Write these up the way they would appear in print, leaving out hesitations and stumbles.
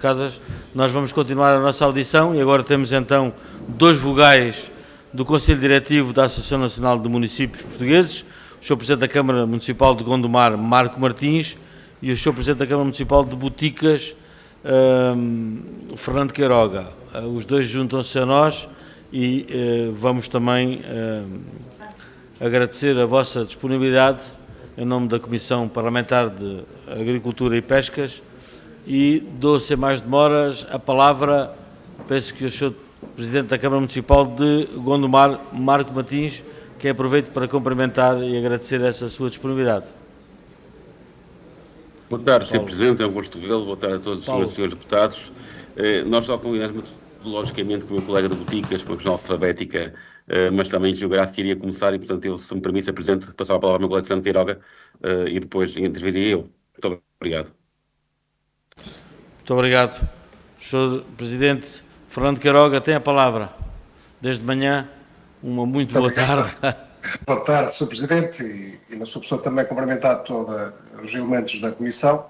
Casas, nós vamos continuar a nossa audição e agora temos então dois vogais do Conselho Diretivo da Associação Nacional de Municípios Portugueses, o Sr. Presidente da Câmara Municipal de Gondomar, Marco Martins, e o Sr. Presidente da Câmara Municipal de Boticas, Fernando Queiroga. Os dois juntam-se a nós e vamos também agradecer a vossa disponibilidade em nome da Comissão Parlamentar de Agricultura e Pescas. E dou, sem mais demoras, a palavra, penso que o Sr. Presidente da Câmara Municipal de Gondomar, Marco Martins, que aproveito para cumprimentar e agradecer essa sua disponibilidade. Boa tarde, Sr. Presidente, é um gosto vê-lo. Boa tarde a todos os senhores deputados. Nós já combinamos, logicamente, com o meu colega de Boticas, por uma questão alfabética, mas também geográfica, iria começar e, portanto, eu, se me permite, Sr. Presidente, passar a palavra ao meu colega Fernando Queiroga e depois interviria eu. Muito obrigado. Muito obrigado. Sr. Presidente Fernando Queiroga tem a palavra. Desde manhã, uma muito boa tarde. Boa tarde, Sr. Presidente, e na sua pessoa também cumprimentar todos os elementos da Comissão.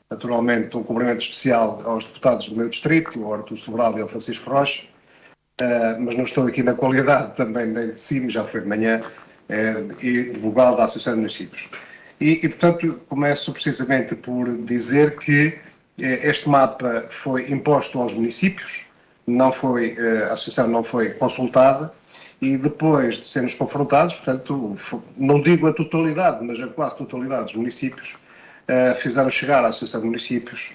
Naturalmente, um cumprimento especial aos deputados do meu distrito, ao Artur Sobral e ao Francisco Rocha, mas não estou aqui na qualidade também de cima, já foi de manhã, e de vogal da Associação de Municípios. E, portanto, começo precisamente por dizer que este mapa foi imposto aos municípios, a Associação não foi consultada, e depois de sermos confrontados, portanto, não digo a totalidade, mas a quase totalidade dos municípios, fizeram chegar à Associação de Municípios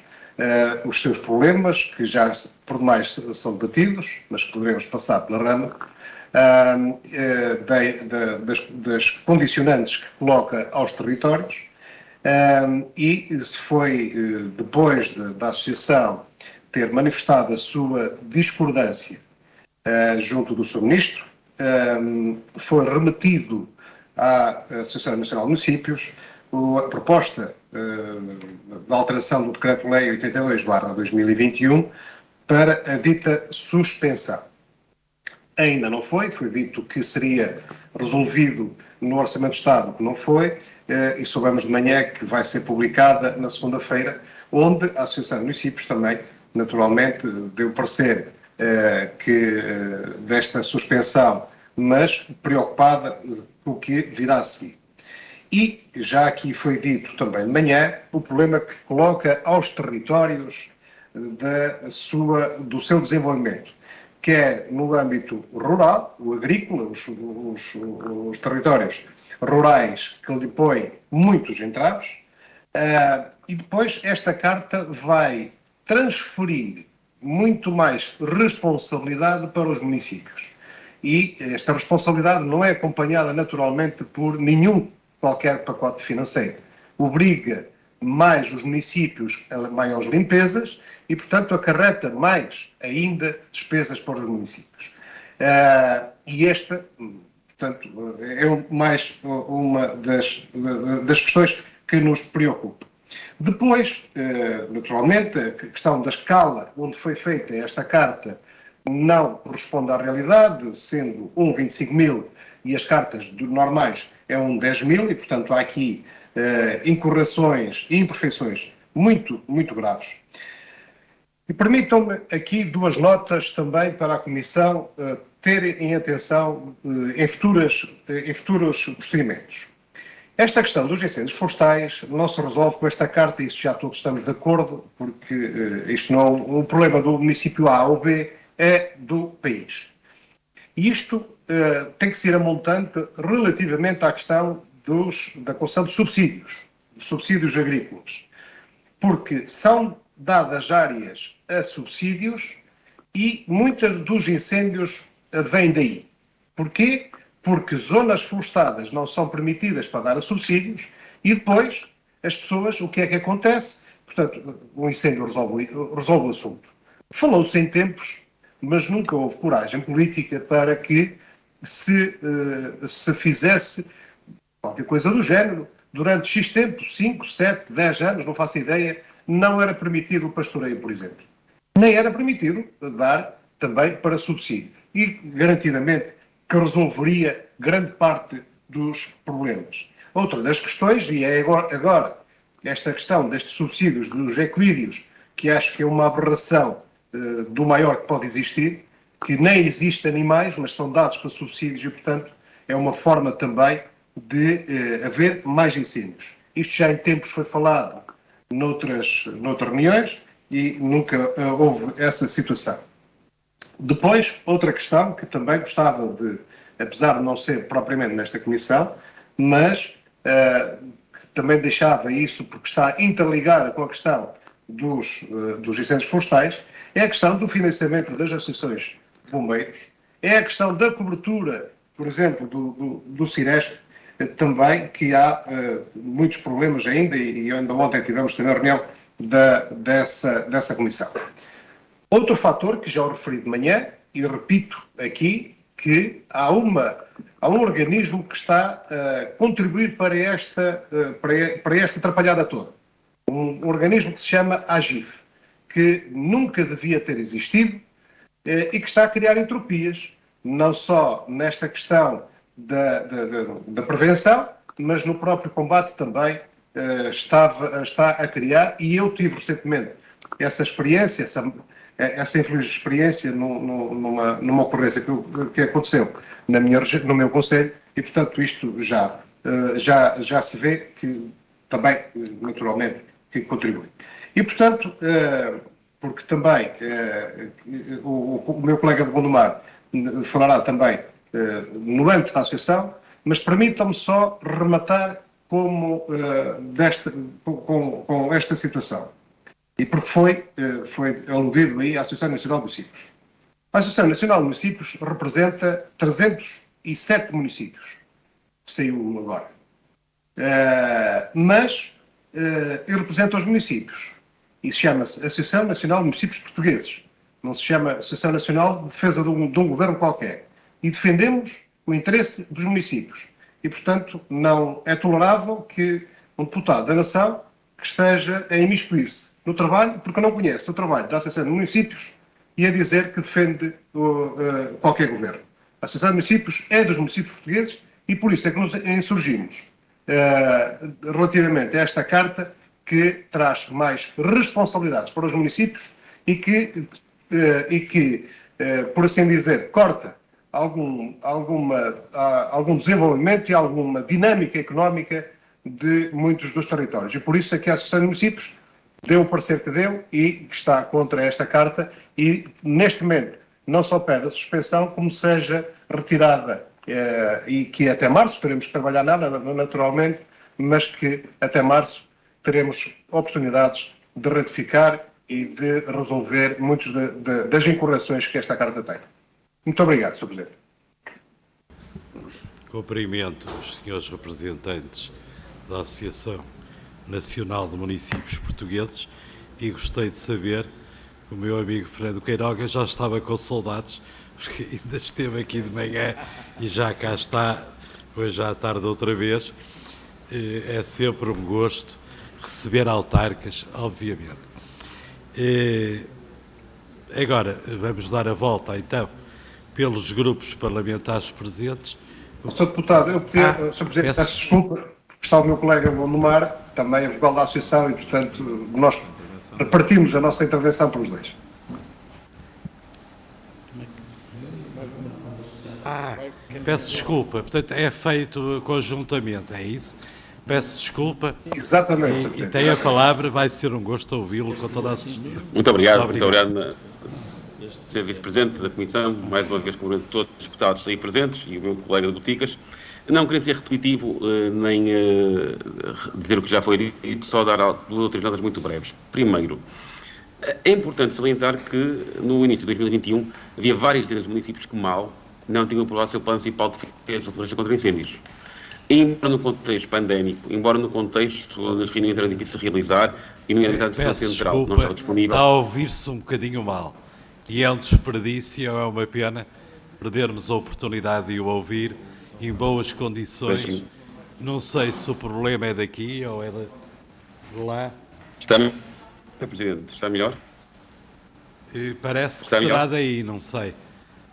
os seus problemas, que já por demais são debatidos, mas que poderemos passar pela rama, das condicionantes que coloca aos territórios, e se foi depois da Associação ter manifestado a sua discordância junto do Sr. Ministro, foi remetido à Associação Nacional de Municípios a proposta de alteração do Decreto-Lei 82/2021 para a dita suspensão. Ainda não foi dito que seria resolvido no Orçamento de Estado, que não foi, e soubemos de manhã que vai ser publicada na segunda-feira, onde a Associação de Municípios também, naturalmente, deu parecer desta suspensão, mas preocupada com o que virá a seguir. E já aqui foi dito também de manhã o problema que coloca aos territórios do seu desenvolvimento, quer no âmbito rural, o agrícola, os territórios rurais que lhe põem muitos entraves, e depois esta carta vai transferir muito mais responsabilidade para os municípios. E esta responsabilidade não é acompanhada naturalmente por qualquer pacote financeiro. Obriga mais os municípios a maiores limpezas e, portanto, acarreta mais ainda despesas para os municípios. E esta, portanto, é mais uma das questões que nos preocupa. Depois, naturalmente, a questão da escala onde foi feita esta carta não corresponde à realidade, sendo 25 mil e as cartas normais é 10 mil, e, portanto, há aqui incorreções e imperfeições muito, muito graves. E permitam-me aqui duas notas também para a Comissão ter em atenção em futuros procedimentos. Esta questão dos incêndios florestais não se resolve com esta carta, e isso já todos estamos de acordo, porque isto não é um problema do município A ou B, é do país. E isto tem que ser a montante relativamente à questão da concessão de subsídios agrícolas, porque são dadas áreas a subsídios e muitos dos incêndios advêm daí. Porquê? Porque zonas florestadas não são permitidas para dar a subsídios e depois as pessoas, o que é que acontece? Portanto, o incêndio resolve o assunto. Falou-se em tempos, mas nunca houve coragem política para que se fizesse qualquer coisa do género. Durante X tempo, 5, 7, 10 anos, não faço ideia, não era permitido o pastoreio, por exemplo. Nem era permitido dar também para subsídio. E, garantidamente, que resolveria grande parte dos problemas. Outra das questões, e é agora esta questão destes subsídios dos equídeos que acho que é uma aberração do maior que pode existir, que nem existem animais, mas são dados para subsídios e, portanto, é uma forma também de haver mais incêndios. Isto já em tempos foi falado noutras reuniões e nunca houve essa situação. Depois, outra questão que também gostava de, apesar de não ser propriamente nesta comissão, mas que também deixava isso porque está interligada com a questão dos incêndios florestais, é a questão do financiamento das associações de bombeiros, é a questão da cobertura, por exemplo, do Ciresp, também, que há muitos problemas ainda, e ainda ontem tivemos também a reunião dessa comissão. Outro fator que já o referi de manhã, e repito aqui, que há um organismo que está a contribuir para esta atrapalhada toda. Um organismo que se chama AGIF, que nunca devia ter existido e que está a criar entropias, não só nesta questão da prevenção, mas no próprio combate também está a criar, e eu tive recentemente essa experiência, essa infeliz experiência numa ocorrência que aconteceu no meu concelho, e portanto isto já se vê que também, naturalmente, que contribui. E portanto, porque também o meu colega de Gondomar falará também no âmbito da associação, mas permitam-me só rematar com esta situação. E porque foi aludido aí à Associação Nacional de Municípios. A Associação Nacional de Municípios representa 307 municípios, que saiu agora. Mas representa os municípios. E chama-se Associação Nacional de Municípios Portugueses. Não se chama Associação Nacional de Defesa de um governo qualquer. E defendemos o interesse dos municípios. E, portanto, não é tolerável que um deputado da nação que esteja a imiscuir-se no trabalho, porque não conhece o trabalho da Associação de Municípios, e a dizer que defende qualquer governo. A Associação de Municípios é dos municípios portugueses e por isso é que nos insurgimos relativamente a esta carta, que traz mais responsabilidades para os municípios e que por assim dizer, corta algum desenvolvimento e alguma dinâmica económica de muitos dos territórios. E por isso é que a Associação de Municípios deu o parecer que deu e que está contra esta carta, e neste momento não só pede a suspensão, como seja retirada, e que até março teremos que trabalhar nada, naturalmente, mas que até março teremos oportunidades de ratificar e de resolver muitas das incorreções que esta carta tem. Muito obrigado, Sr. Presidente. Cumprimento os senhores representantes da Associação Nacional de Municípios Portugueses e gostei de saber que o meu amigo Fernando Queiroga já estava com saudades, porque ainda esteve aqui de manhã e já cá está, hoje à tarde outra vez. É sempre um gosto receber autarcas, obviamente. Agora, vamos dar a volta, então, pelos grupos parlamentares presentes. Sr. Deputado, eu pedia, Sr. Presidente, peço desculpa, porque está o meu colega Gondomar, também a vogal da Associação, e, portanto, nós repartimos a nossa intervenção pelos dois. Peço desculpa, portanto, é feito conjuntamente, é isso? Peço desculpa. Exatamente, Sr. Presidente. E tem a palavra, vai ser um gosto ouvi-lo com toda a certeza. Muito obrigado. Sr. Vice-Presidente da Comissão, mais uma vez cumprimento todos os deputados aí presentes e o meu colega de Boticas. Não queria ser repetitivo, nem dizer o que já foi dito, só dar duas ou três notas muito breves. Primeiro, é importante salientar que no início de 2021 havia várias dezenas de municípios que mal não tinham aprovado o seu plano municipal de defesa e floresta contra incêndios. Embora no contexto pandémico, embora no contexto onde as reuniões eram difíceis de realizar e no entanto a central não estava disponível. Está a ouvir-se um bocadinho mal. E é um desperdício, é uma pena perdermos a oportunidade de o ouvir em boas condições. Não sei se o problema é daqui ou é de lá. Está melhor, Sr. Presidente? Está melhor? Parece que será daí, não sei.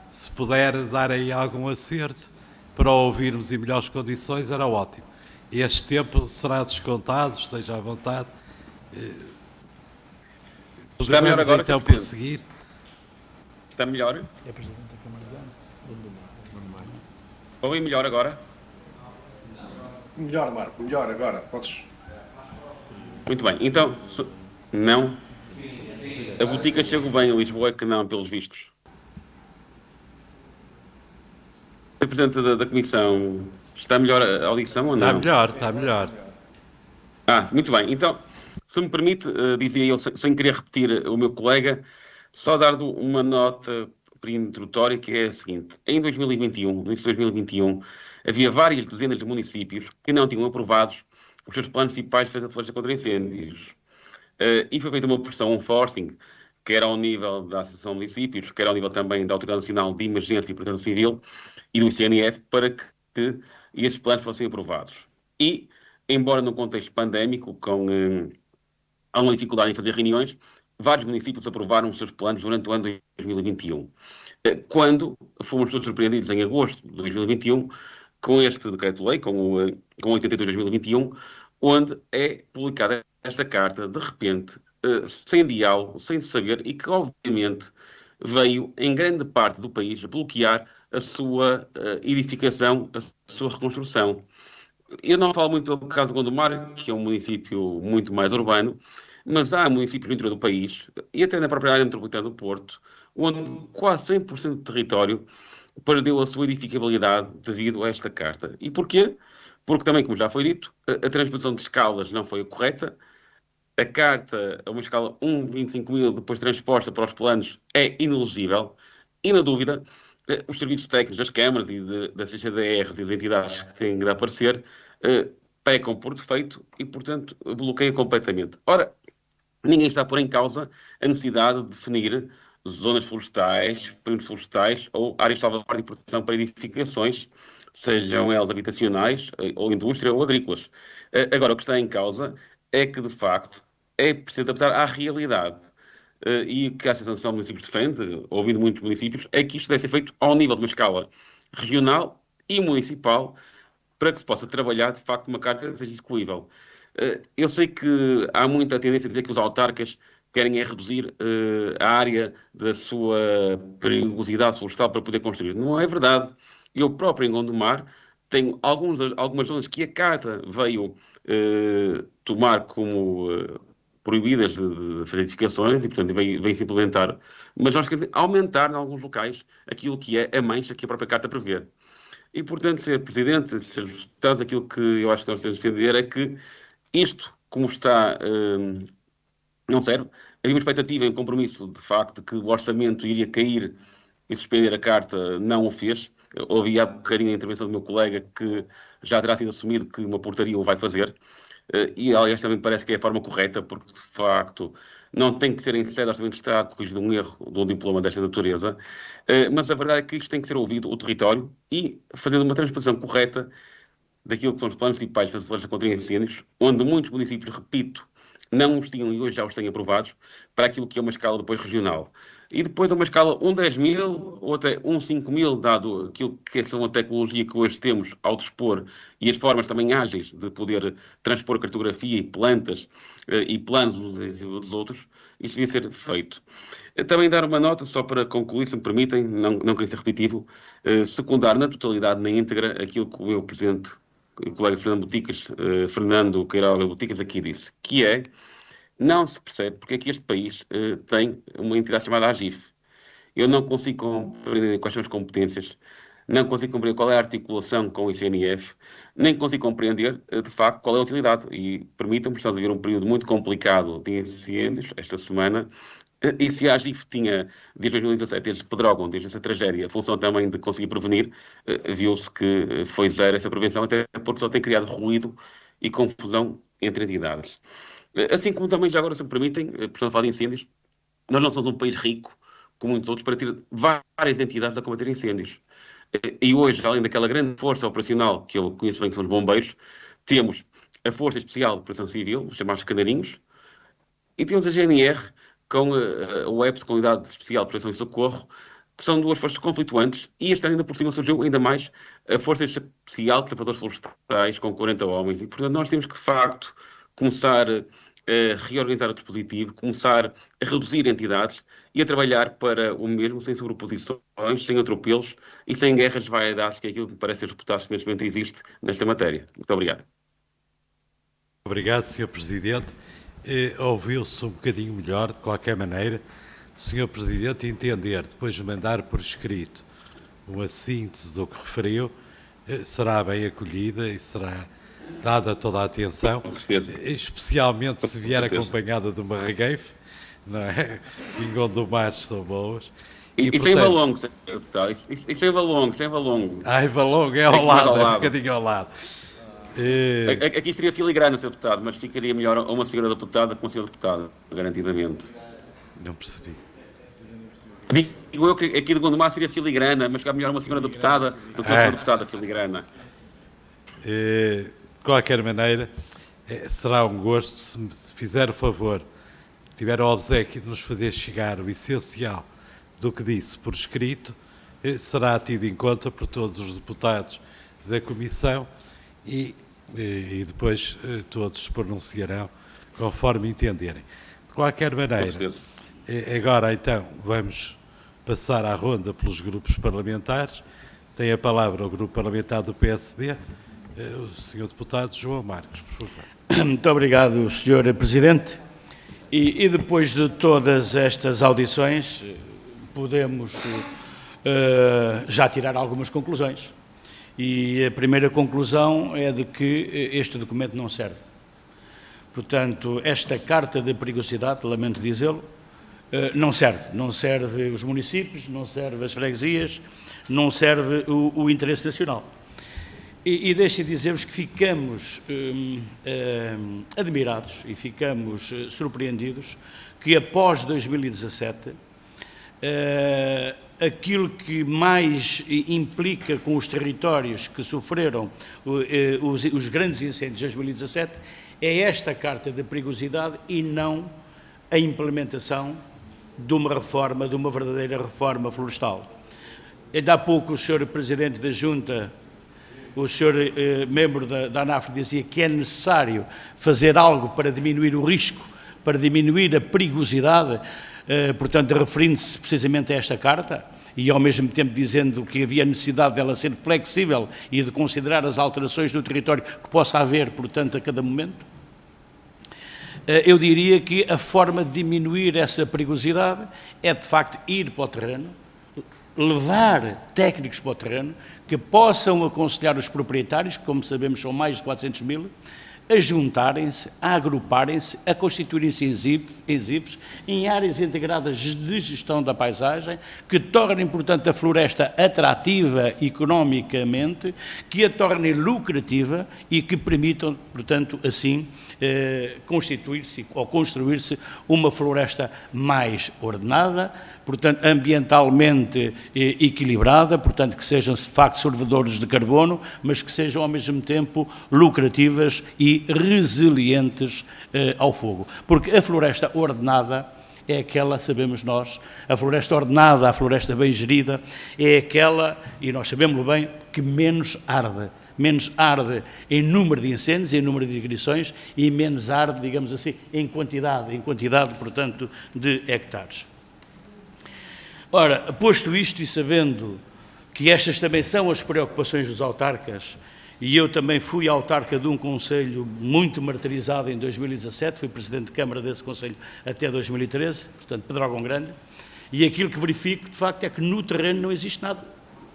Se puder dar aí algum acerto para ouvirmos em melhores condições, era ótimo. Este tempo será descontado, esteja à vontade. Está melhor agora, então Sr. Presidente? prosseguir? Está melhor? É Presidente da Câmara de Gama. Ouvi melhor agora? Melhor, Marco, melhor agora. Podes. Muito bem. Então, não. A botica chegou bem a Lisboa, que não, pelos vistos. Sr. Presidente da Comissão, está melhor a audição ou não? Está melhor, está melhor. Muito bem. Então, se me permite, dizia eu, sem querer repetir o meu colega, só dar uma nota introdutória, que é a seguinte. Em 2021, no início de 2021, havia várias dezenas de municípios que não tinham aprovados os seus planos municipais de defesa contra incêndios. E foi feita uma operação, um forcing, quer ao nível da Associação de Municípios, quer ao nível também da Autoridade Nacional de Emergência e Proteção Civil e do ICNF, para que esses planos fossem aprovados. E, embora no contexto pandémico, há uma dificuldade em fazer reuniões, vários municípios aprovaram os seus planos durante o ano de 2021. Quando fomos todos surpreendidos em agosto de 2021 com este decreto-lei, com o 82 de 2021, onde é publicada esta carta, de repente, sem diálogo, sem saber, e que, obviamente, veio, em grande parte do país, bloquear a sua edificação, a sua reconstrução. Eu não falo muito do caso de Gondomar, que é um município muito mais urbano, mas há municípios no interior do país, e até na própria área metropolitana do Porto, onde quase 100% do território perdeu a sua edificabilidade devido a esta carta. E porquê? Porque também, como já foi dito, a transposição de escalas não foi a correta. A carta, a uma escala 1,25.000, depois transposta para os planos, é inelegível. E, na dúvida, os serviços técnicos das câmaras e da CCDR e das entidades que têm de aparecer pecam por defeito e, portanto, bloqueiam completamente. Ora, ninguém está a pôr em causa a necessidade de definir zonas florestais, perímetros florestais ou áreas de salvaguarda e proteção para edificações, sejam elas habitacionais, ou indústria, ou agrícolas. Agora, o que está em causa é que, de facto, é preciso adaptar à realidade. E o que a Associação de Municípios defende, ouvindo muitos municípios, é que isto deve ser feito ao nível de uma escala regional e municipal, para que se possa trabalhar, de facto, uma carta que seja execuível. Eu sei que há muita tendência a dizer que os autarcas querem reduzir a área da sua perigosidade florestal para poder construir. Não é verdade. Eu próprio, em Gondomar, tenho algumas zonas que a carta veio tomar como proibidas de fazer edificações e, portanto, vem-se implementar. Mas nós queremos aumentar, em alguns locais, aquilo que é a mancha que a própria carta prevê. E, portanto, Sr. Presidente, Sr. Deputados, aquilo que eu acho que nós temos de defender é que isto, como está, não serve. Havia uma expectativa e um compromisso, de facto, de que o orçamento iria cair e suspender a carta, não o fez. Ouvi há bocadinho a intervenção do meu colega que já terá sido assumido que uma portaria o vai fazer. E, aliás, também parece que é a forma correta, porque, de facto, não tem que ser em sede de Orçamento de Estado corrigido um erro de um diploma desta natureza. Mas a verdade é que isto tem que ser ouvido, o território, e fazendo uma transposição correta daquilo que são os planos municipais de defesa contra incêndios, onde muitos municípios, repito, não os tinham e hoje já os têm aprovados, para aquilo que é uma escala depois regional. E depois a uma escala 1,10.000 ou até 1,5.000, dado aquilo que são a tecnologia que hoje temos ao dispor e as formas também ágeis de poder transpor cartografia e plantas e planos dos outros, isto devia ser feito. Também dar uma nota, só para concluir, se me permitem, não queria ser repetitivo, secundar na totalidade, na íntegra, aquilo que o meu presidente, o colega Fernando Queiroga Boticas aqui disse, que é, não se percebe porque é que este país tem uma entidade chamada AGIF. Eu não consigo compreender quais são as competências, não consigo compreender qual é a articulação com o ICNF, nem consigo compreender, de facto, qual é a utilidade. E permitam-me, estamos a viver um período muito complicado de incêndios esta semana, e se a AGIF tinha, desde 2017, desde Pedrógão, desde essa tragédia, a função também de conseguir prevenir, viu-se que foi zero essa prevenção, até porque só tem criado ruído e confusão entre entidades. Assim como também, já agora, se me permitem, por falar de incêndios, nós não somos um país rico, como muitos outros, para ter várias entidades a combater incêndios. E hoje, além daquela grande força operacional, que eu conheço bem, que são os bombeiros, temos a Força Especial de Proteção Civil, os chamados canarinhos, e temos a GNR, com o EPS, com a Unidade Especial de Proteção e Socorro, que são duas forças conflituantes, e este ano ainda por cima surgiu ainda mais a Força Especial de Sapadores Florestais, com 40 homens, e portanto nós temos que, de facto, começar reorganizar o dispositivo, começar a reduzir entidades e a trabalhar para o mesmo, sem sobreposições, sem atropelos e sem guerras de vaidades, que é aquilo que me parece ser os deputados que neste momento existe nesta matéria. Muito obrigado. Obrigado, Sr. Presidente. Ouviu-se um bocadinho melhor, de qualquer maneira. Sr. Presidente, entender, depois de mandar por escrito uma síntese do que referiu, será bem acolhida e será dada toda a atenção, especialmente se vier acompanhada de uma regueife, não é? Pingão do mar são boas. E portanto, sem Valongo, deputado. E sem Valongo, sem Valongo. Ai, Valongo é ao lado, é um bocadinho ao lado. Aqui seria filigrana, Sr. Deputado, mas ficaria melhor a uma senhora deputada que uma senhora deputada, garantidamente. Não percebi. Digo eu que aqui de Gondomar seria filigrana, mas fica melhor uma senhora deputada do que uma senhora deputada filigrana. De qualquer maneira, será um gosto se me fizer o favor, tiver o obséquio de nos fazer chegar o essencial do que disse por escrito, será tido em conta por todos os deputados da Comissão e depois todos se pronunciarão conforme entenderem. De qualquer maneira, agora então vamos passar à ronda pelos grupos parlamentares. Tem a palavra o grupo parlamentar do PSD, o Sr. Deputado João Marques, por favor. Muito obrigado, Sr. Presidente. E depois de todas estas audições, podemos já tirar algumas conclusões. E a primeira conclusão é de que este documento não serve. Portanto, esta carta de perigosidade, lamento dizê-lo, não serve. Não serve os municípios, não serve as freguesias, não serve o interesse nacional. E deixe dizer-vos que ficamos admirados e ficamos surpreendidos que após 2017 aquilo que mais implica com os territórios que sofreram os grandes incêndios de 2017 é esta carta de perigosidade e não a implementação de uma reforma, de uma verdadeira reforma florestal. Ainda há pouco o Sr. Presidente da Junta, o Sr. Membro da ANAF dizia que é necessário fazer algo para diminuir o risco, para diminuir a perigosidade, portanto, referindo-se precisamente a esta carta e, ao mesmo tempo, dizendo que havia necessidade dela ser flexível e de considerar as alterações do território que possa haver, portanto, a cada momento. Eu diria que a forma de diminuir essa perigosidade é, de facto, ir para o terreno, levar técnicos para o terreno que possam aconselhar os proprietários, que, como sabemos, são mais de 400 mil, a juntarem-se, a agruparem-se, a constituírem-se exípios em áreas integradas de gestão da paisagem, que tornem, portanto, a floresta atrativa economicamente, que a tornem lucrativa e que permitam, portanto, assim, constituir-se ou construir-se uma floresta mais ordenada, portanto, ambientalmente equilibrada, portanto, que sejam, de facto, servidores de carbono, mas que sejam, ao mesmo tempo, lucrativas e resilientes ao fogo. Porque a floresta ordenada é aquela, sabemos nós, a floresta ordenada, a floresta bem gerida, é aquela, e nós sabemos bem, que menos arde em número de incêndios, em número de ignições e menos arde, digamos assim, em quantidade, portanto, de hectares. Ora, posto isto e sabendo que estas também são as preocupações dos autarcas, e eu também fui autarca de um concelho muito martirizado em 2017, fui presidente de Câmara desse concelho até 2013, portanto, Pedrógão Grande, e aquilo que verifico, de facto, é que no terreno não existe nada.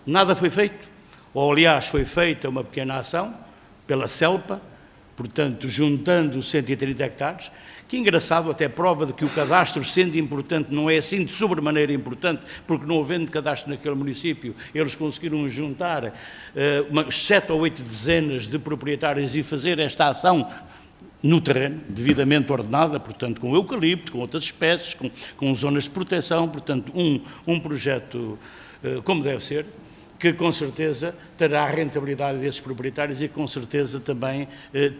Nada foi feito. Ou, aliás, foi feita uma pequena ação pela CELPA, portanto, juntando 130 hectares, que engraçado, até prova de que o cadastro, sendo importante, não é assim de sobremaneira importante, porque não havendo cadastro naquele município, eles conseguiram juntar 7 ou 8 dezenas de proprietários e fazer esta ação no terreno, devidamente ordenada, portanto, com eucalipto, com outras espécies, com zonas de proteção, portanto, um projeto como deve ser, que com certeza terá a rentabilidade desses proprietários e com certeza também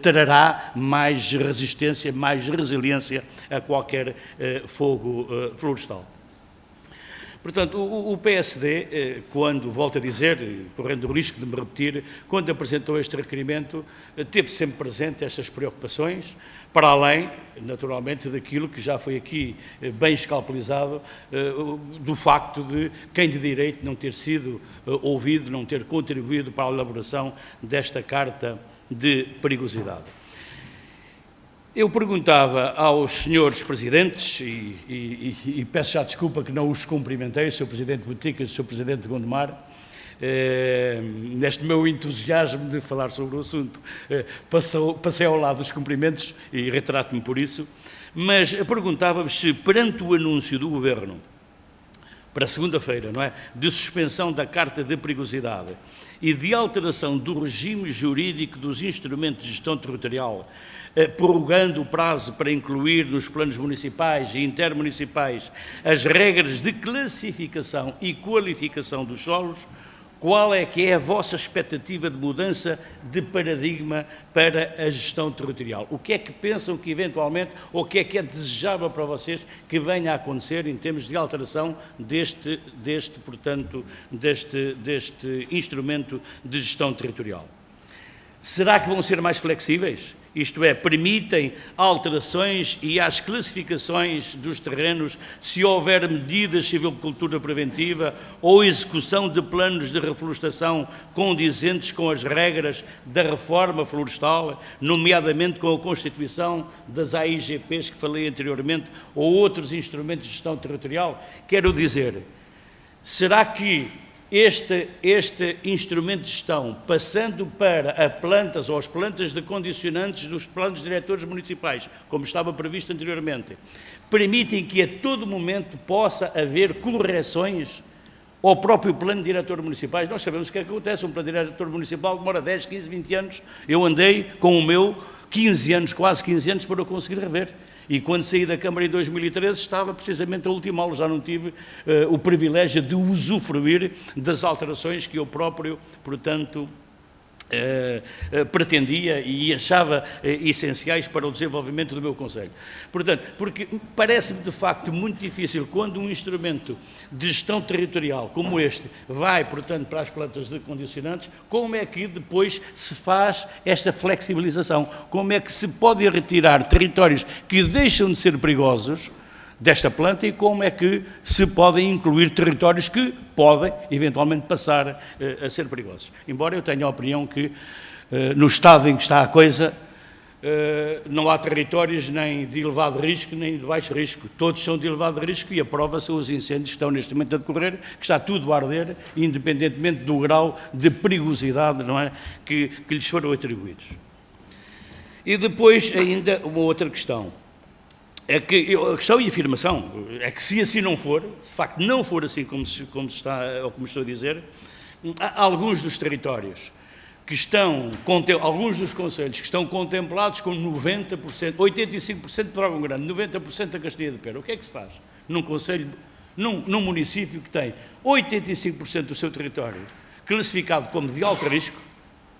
trará mais resistência, mais resiliência a qualquer fogo florestal. Portanto, o PSD, quando, volto a dizer, correndo o risco de me repetir, quando apresentou este requerimento, teve sempre presente estas preocupações, para além, naturalmente, daquilo que já foi aqui bem escalpelizado, do facto de quem de direito não ter sido ouvido, não ter contribuído para a elaboração desta carta de perigosidade. Eu perguntava aos senhores presidentes, e peço já desculpa que não os cumprimentei, o Sr. Presidente Boticas e o Sr. Presidente Gondomar, neste meu entusiasmo de falar sobre o assunto, passei ao lado dos cumprimentos e retrato-me por isso, mas perguntava-vos se, perante o anúncio do Governo, para segunda-feira, não é, de suspensão da Carta de Perigosidade e de alteração do regime jurídico dos instrumentos de gestão territorial, prorrogando o prazo para incluir nos planos municipais e intermunicipais as regras de classificação e qualificação dos solos, qual é que é a vossa expectativa de mudança de paradigma para a gestão territorial? O que é que pensam que eventualmente, ou o que é desejável para vocês que venha a acontecer em termos de alteração deste instrumento de gestão territorial? Será que vão ser mais flexíveis? Isto é, permitem alterações e às classificações dos terrenos se houver medidas de silvicultura preventiva ou execução de planos de reflorestação condizentes com as regras da reforma florestal, nomeadamente com a constituição das AIGPs que falei anteriormente, ou outros instrumentos de gestão territorial? Quero dizer, será que este instrumento de gestão, passando para as plantas de condicionantes dos planos diretores municipais, como estava previsto anteriormente, permitem que a todo momento possa haver correções ao próprio plano diretor municipal? Nós sabemos o que é que acontece, um plano diretor municipal demora 10, 15, 20 anos, eu andei com o meu 15 anos, quase 15 anos para o conseguir rever. E quando saí da Câmara em 2013 estava precisamente a ultimá-lo, já não tive o privilégio de usufruir das alterações que eu próprio, portanto, pretendia e achava essenciais para o desenvolvimento do meu concelho. Portanto, porque parece-me de facto muito difícil quando um instrumento de gestão territorial como este vai, portanto, para as plantas de condicionantes, como é que depois se faz esta flexibilização? Como é que se pode retirar territórios que deixam de ser perigosos desta planta e como é que se podem incluir territórios que podem eventualmente passar a ser perigosos. Embora eu tenha a opinião que no estado em que está a coisa não há territórios nem de elevado risco nem de baixo risco, todos são de elevado risco e a prova são os incêndios que estão neste momento a decorrer, que está tudo a arder, independentemente do grau de perigosidade, não é, que lhes foram atribuídos. E depois ainda uma outra questão. É que a questão e a afirmação é que se assim não for, se de facto não for assim como estou a dizer, há alguns dos territórios que estão, alguns dos concelhos que estão contemplados com 90%, 85% de Dragão Grande, 90% da Castilha de Pera. O que é que se faz num concelho, num município que tem 85% do seu território classificado como de alto risco,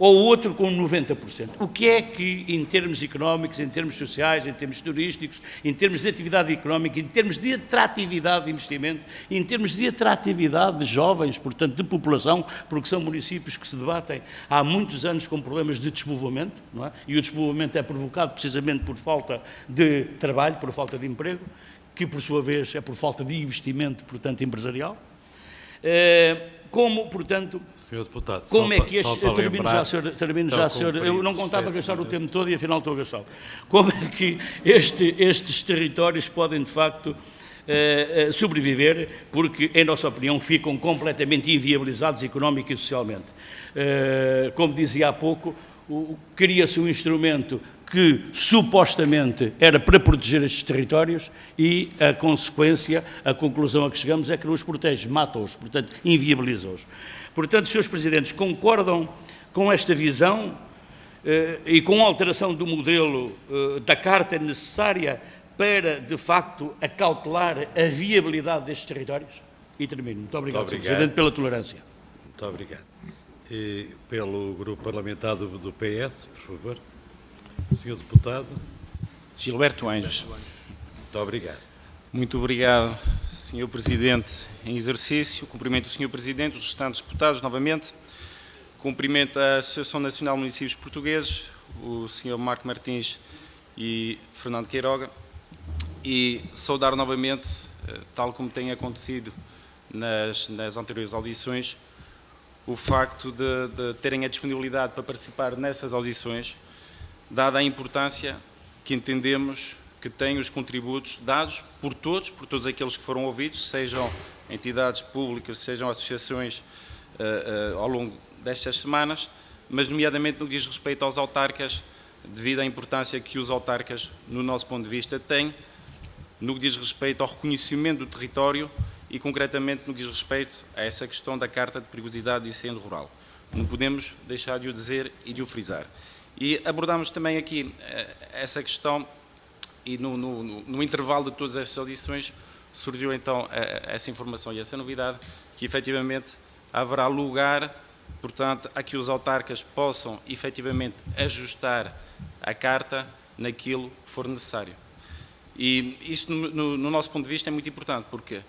ou outro com 90%. O que é que, em termos económicos, em termos sociais, em termos turísticos, em termos de atividade económica, em termos de atratividade de investimento, em termos de atratividade de jovens, portanto, de população, porque são municípios que se debatem há muitos anos com problemas de despovoamento, não é? E o despovoamento é provocado precisamente por falta de trabalho, por falta de emprego, que, por sua vez, é por falta de investimento, portanto, empresarial. Como, portanto, Senhor Deputado, como é que este... Termino já, senhor. Eu não contava gastar o tempo todo e afinal estou a gastá-lo. Como é que estes territórios podem, de facto, sobreviver, porque, em nossa opinião, ficam completamente inviabilizados económica e socialmente. Como dizia há pouco, cria-se um instrumento que supostamente era para proteger estes territórios e a consequência, a conclusão a que chegamos é que não os protege, mata-os, portanto, inviabiliza-os. Portanto, senhores Presidentes, concordam com esta visão e com a alteração do modelo da Carta necessária para, de facto, acautelar a viabilidade destes territórios? E termino. Muito obrigado, Sr. Presidente, pela tolerância. Muito obrigado. E pelo Grupo Parlamentar do PS, por favor. Senhor Deputado. Gilberto Anjos. Muito obrigado. Muito obrigado, Sr. Presidente em exercício. Cumprimento o Sr. Presidente, os restantes deputados novamente. Cumprimento a Associação Nacional de Municípios Portugueses, o Sr. Marco Martins e Fernando Queiroga, e saudar novamente, tal como tem acontecido nas anteriores audições, o facto de terem a disponibilidade para participar nessas audições, dada a importância que entendemos que têm os contributos dados por todos aqueles que foram ouvidos, sejam entidades públicas, sejam associações ao longo destas semanas, mas nomeadamente no que diz respeito aos autarcas, devido à importância que os autarcas, no nosso ponto de vista, têm, no que diz respeito ao reconhecimento do território e, concretamente, no que diz respeito a essa questão da Carta de Perigosidade do Incêndio Rural. Não podemos deixar de o dizer e de o frisar. E abordamos também aqui essa questão e no intervalo de todas essas audições surgiu então essa informação e essa novidade que efetivamente haverá lugar, portanto, a que os autarcas possam efetivamente ajustar a carta naquilo que for necessário. E isto, no nosso ponto de vista, é muito importante, porque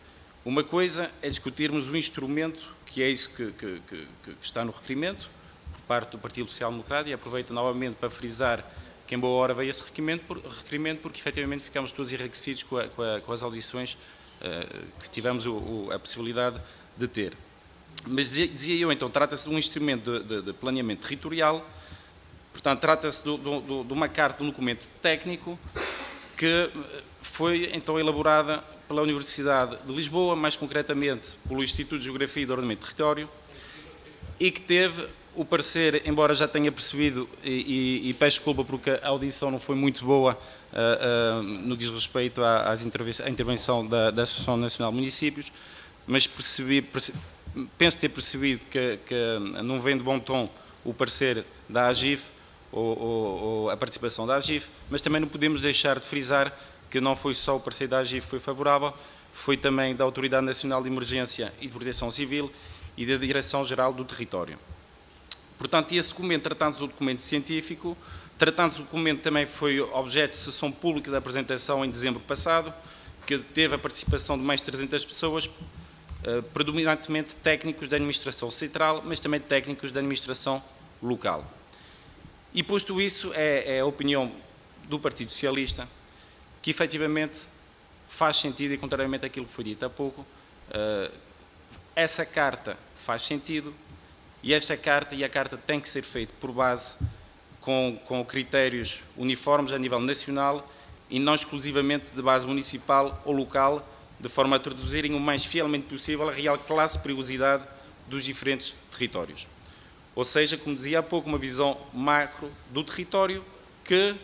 uma coisa é discutirmos o instrumento, que é isso que está no requerimento, por parte do Partido Social Democrata, e aproveito novamente para frisar que em boa hora veio esse requerimento porque efetivamente ficámos todos enriquecidos com as audições que tivemos a possibilidade de ter. Mas dizia eu, então, trata-se de um instrumento de planeamento territorial, portanto, trata-se de uma carta, de um documento técnico que foi, então, elaborada pela Universidade de Lisboa, mais concretamente pelo Instituto de Geografia e de Ordenamento do Território, e que teve o parecer, embora já tenha percebido, e peço desculpa porque a audição não foi muito boa no que diz respeito à intervenção da Associação Nacional de Municípios, mas penso ter percebido que não vem de bom tom o parecer da AGIF ou a participação da AGIF, mas também não podemos deixar de frisar que não foi só o parecer da AGIF que foi favorável, foi também da Autoridade Nacional de Emergência e de Proteção Civil e da Direção-Geral do Território. Portanto, esse documento, tratando-se de um documento científico, tratando-se do documento também foi objeto de sessão pública de apresentação em dezembro passado, que teve a participação de mais de 300 pessoas, predominantemente técnicos da administração central, mas também técnicos da administração local. E posto isso, é a opinião do Partido Socialista, que efetivamente faz sentido, e contrariamente àquilo que foi dito há pouco, essa carta faz sentido, e esta carta e a carta tem que ser feita por base com critérios uniformes a nível nacional e não exclusivamente de base municipal ou local, de forma a traduzirem o mais fielmente possível a real classe de perigosidade dos diferentes territórios. Ou seja, como dizia há pouco, uma visão macro do território que,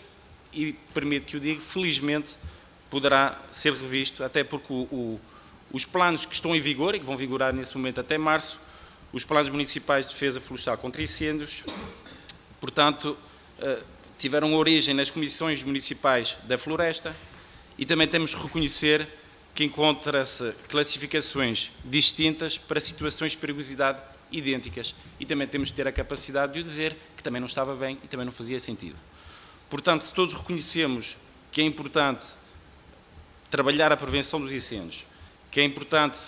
e permito que o diga, felizmente poderá ser revisto, até porque os planos que estão em vigor e que vão vigorar nesse momento até março, os planos municipais de defesa florestal contra incêndios, portanto, tiveram origem nas comissões municipais da floresta e também temos que reconhecer que encontra-se classificações distintas para situações de perigosidade idênticas e também temos de ter a capacidade de o dizer que também não estava bem e também não fazia sentido. Portanto, se todos reconhecemos que é importante trabalhar a prevenção dos incêndios, que é importante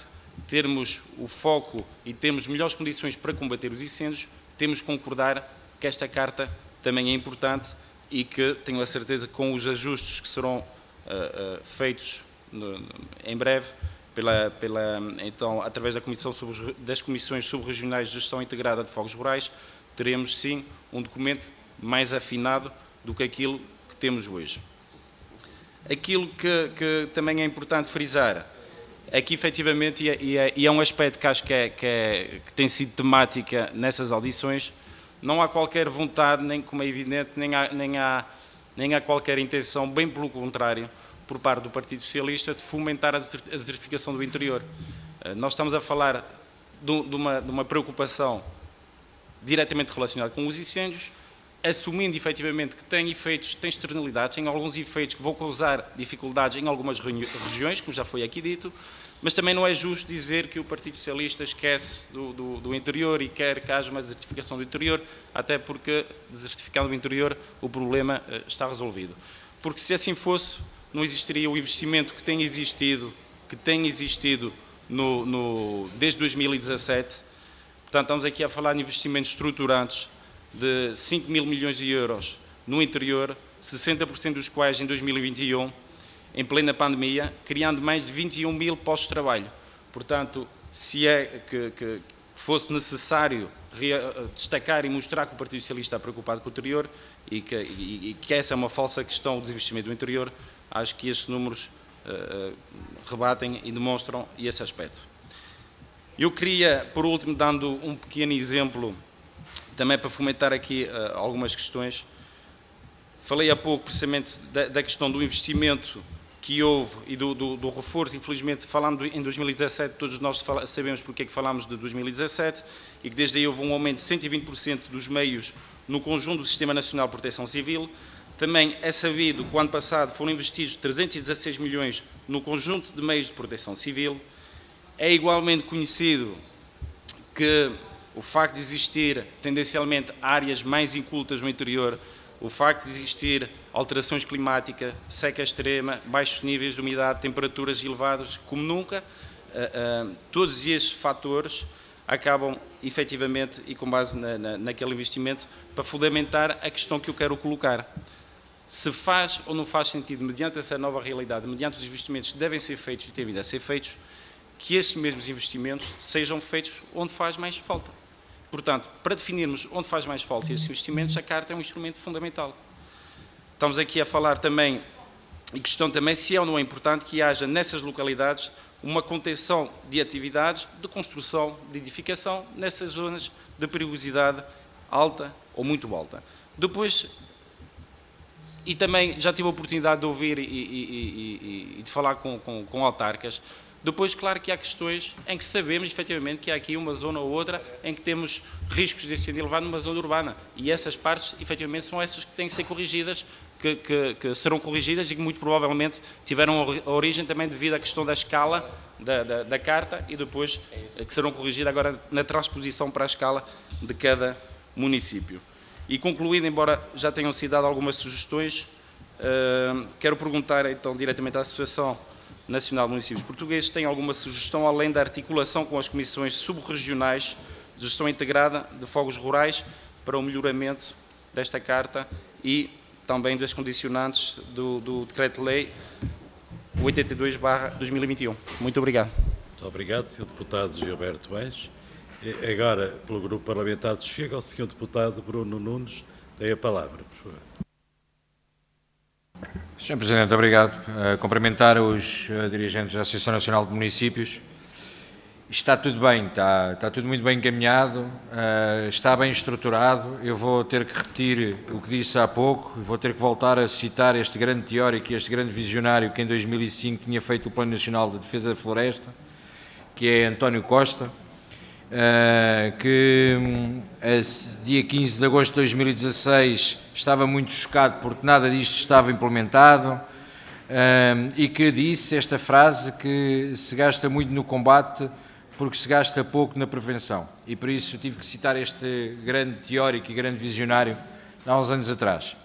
termos o foco e termos melhores condições para combater os incêndios, temos que concordar que esta carta também é importante e que tenho a certeza que com os ajustes que serão feitos em breve, então, através das comissões subregionais de gestão integrada de fogos rurais, teremos sim um documento mais afinado do que aquilo que temos hoje. Aquilo que também é importante frisar é que, efetivamente, e é um aspecto que acho que tem sido temática nessas audições, não há qualquer vontade, nem como é evidente, nem há qualquer intenção, bem pelo contrário, por parte do Partido Socialista, de fomentar a desertificação do interior. Nós estamos a falar de uma preocupação diretamente relacionada com os incêndios, assumindo efetivamente que tem efeitos, tem externalidades, tem alguns efeitos que vão causar dificuldades em algumas regiões, como já foi aqui dito, mas também não é justo dizer que o Partido Socialista esquece do interior e quer que haja uma desertificação do interior, até porque, desertificando o interior, o problema está resolvido. Porque se assim fosse, não existiria o investimento que tem existido desde 2017. Portanto, estamos aqui a falar de investimentos estruturantes de 5 mil milhões de euros no interior, 60% dos quais em 2021, em plena pandemia, criando mais de 21 mil postos de trabalho. Portanto, se é que fosse necessário destacar e mostrar que o Partido Socialista está preocupado com o interior e que essa é uma falsa questão do desinvestimento do interior, acho que estes números rebatem e demonstram esse aspecto. Eu queria, por último, dando um pequeno exemplo, também para fomentar aqui algumas questões. Falei há pouco, precisamente, da questão do investimento que houve e do reforço. Infelizmente, falando em 2017, todos nós sabemos porque é que falámos de 2017 e que desde aí houve um aumento de 120% dos meios no conjunto do Sistema Nacional de Proteção Civil. Também é sabido que o ano passado foram investidos 316 milhões no conjunto de meios de proteção civil. É igualmente conhecido que o facto de existir tendencialmente áreas mais incultas no interior, o facto de existir alterações climáticas, seca extrema, baixos níveis de umidade, temperaturas elevadas como nunca, todos estes fatores acabam efetivamente e com base naquele investimento para fundamentar a questão que eu quero colocar. Se faz ou não faz sentido, mediante essa nova realidade, mediante os investimentos que devem ser feitos e têm vindo a ser feitos, que esses mesmos investimentos sejam feitos onde faz mais falta. Portanto, para definirmos onde faz mais falta esses investimentos, a Carta é um instrumento fundamental. Estamos aqui a falar também, e questão também, se é ou não é importante que haja nessas localidades uma contenção de atividades de construção, de edificação, nessas zonas de perigosidade alta ou muito alta. Depois, e também já tive a oportunidade de ouvir e de falar com autarcas. Depois, claro que há questões em que sabemos, efetivamente, que há aqui uma zona ou outra em que temos riscos de incêndio elevado numa zona urbana. E essas partes, efetivamente, são essas que têm que ser corrigidas, que serão corrigidas e que, muito provavelmente, tiveram a origem também devido à questão da escala da Carta e depois que serão corrigidas agora na transposição para a escala de cada município. E concluindo, embora já tenham sido dadas algumas sugestões, quero perguntar, então, diretamente à Associação Nacional de Municípios Portugueses, tem alguma sugestão, além da articulação com as comissões subregionais de gestão integrada de fogos rurais, para o melhoramento desta Carta e também das condicionantes do Decreto-Lei 82/2021. Muito obrigado. Muito obrigado, Sr. Deputado Gilberto Bens. Agora, pelo Grupo Parlamentar do Chega, o Sr. Deputado Bruno Nunes tem a palavra, por favor. Sr. Presidente, obrigado. Cumprimentar os dirigentes da Associação Nacional de Municípios. Está tudo bem, está tudo muito bem encaminhado, está bem estruturado. Eu vou ter que repetir o que disse há pouco, vou ter que voltar a citar este grande teórico, este grande visionário que em 2005 tinha feito o Plano Nacional de Defesa da Floresta, que é António Costa, que dia 15 de agosto de 2016 estava muito chocado porque nada disto estava implementado e que disse esta frase que se gasta muito no combate porque se gasta pouco na prevenção. E por isso tive que citar este grande teórico e grande visionário há uns anos atrás.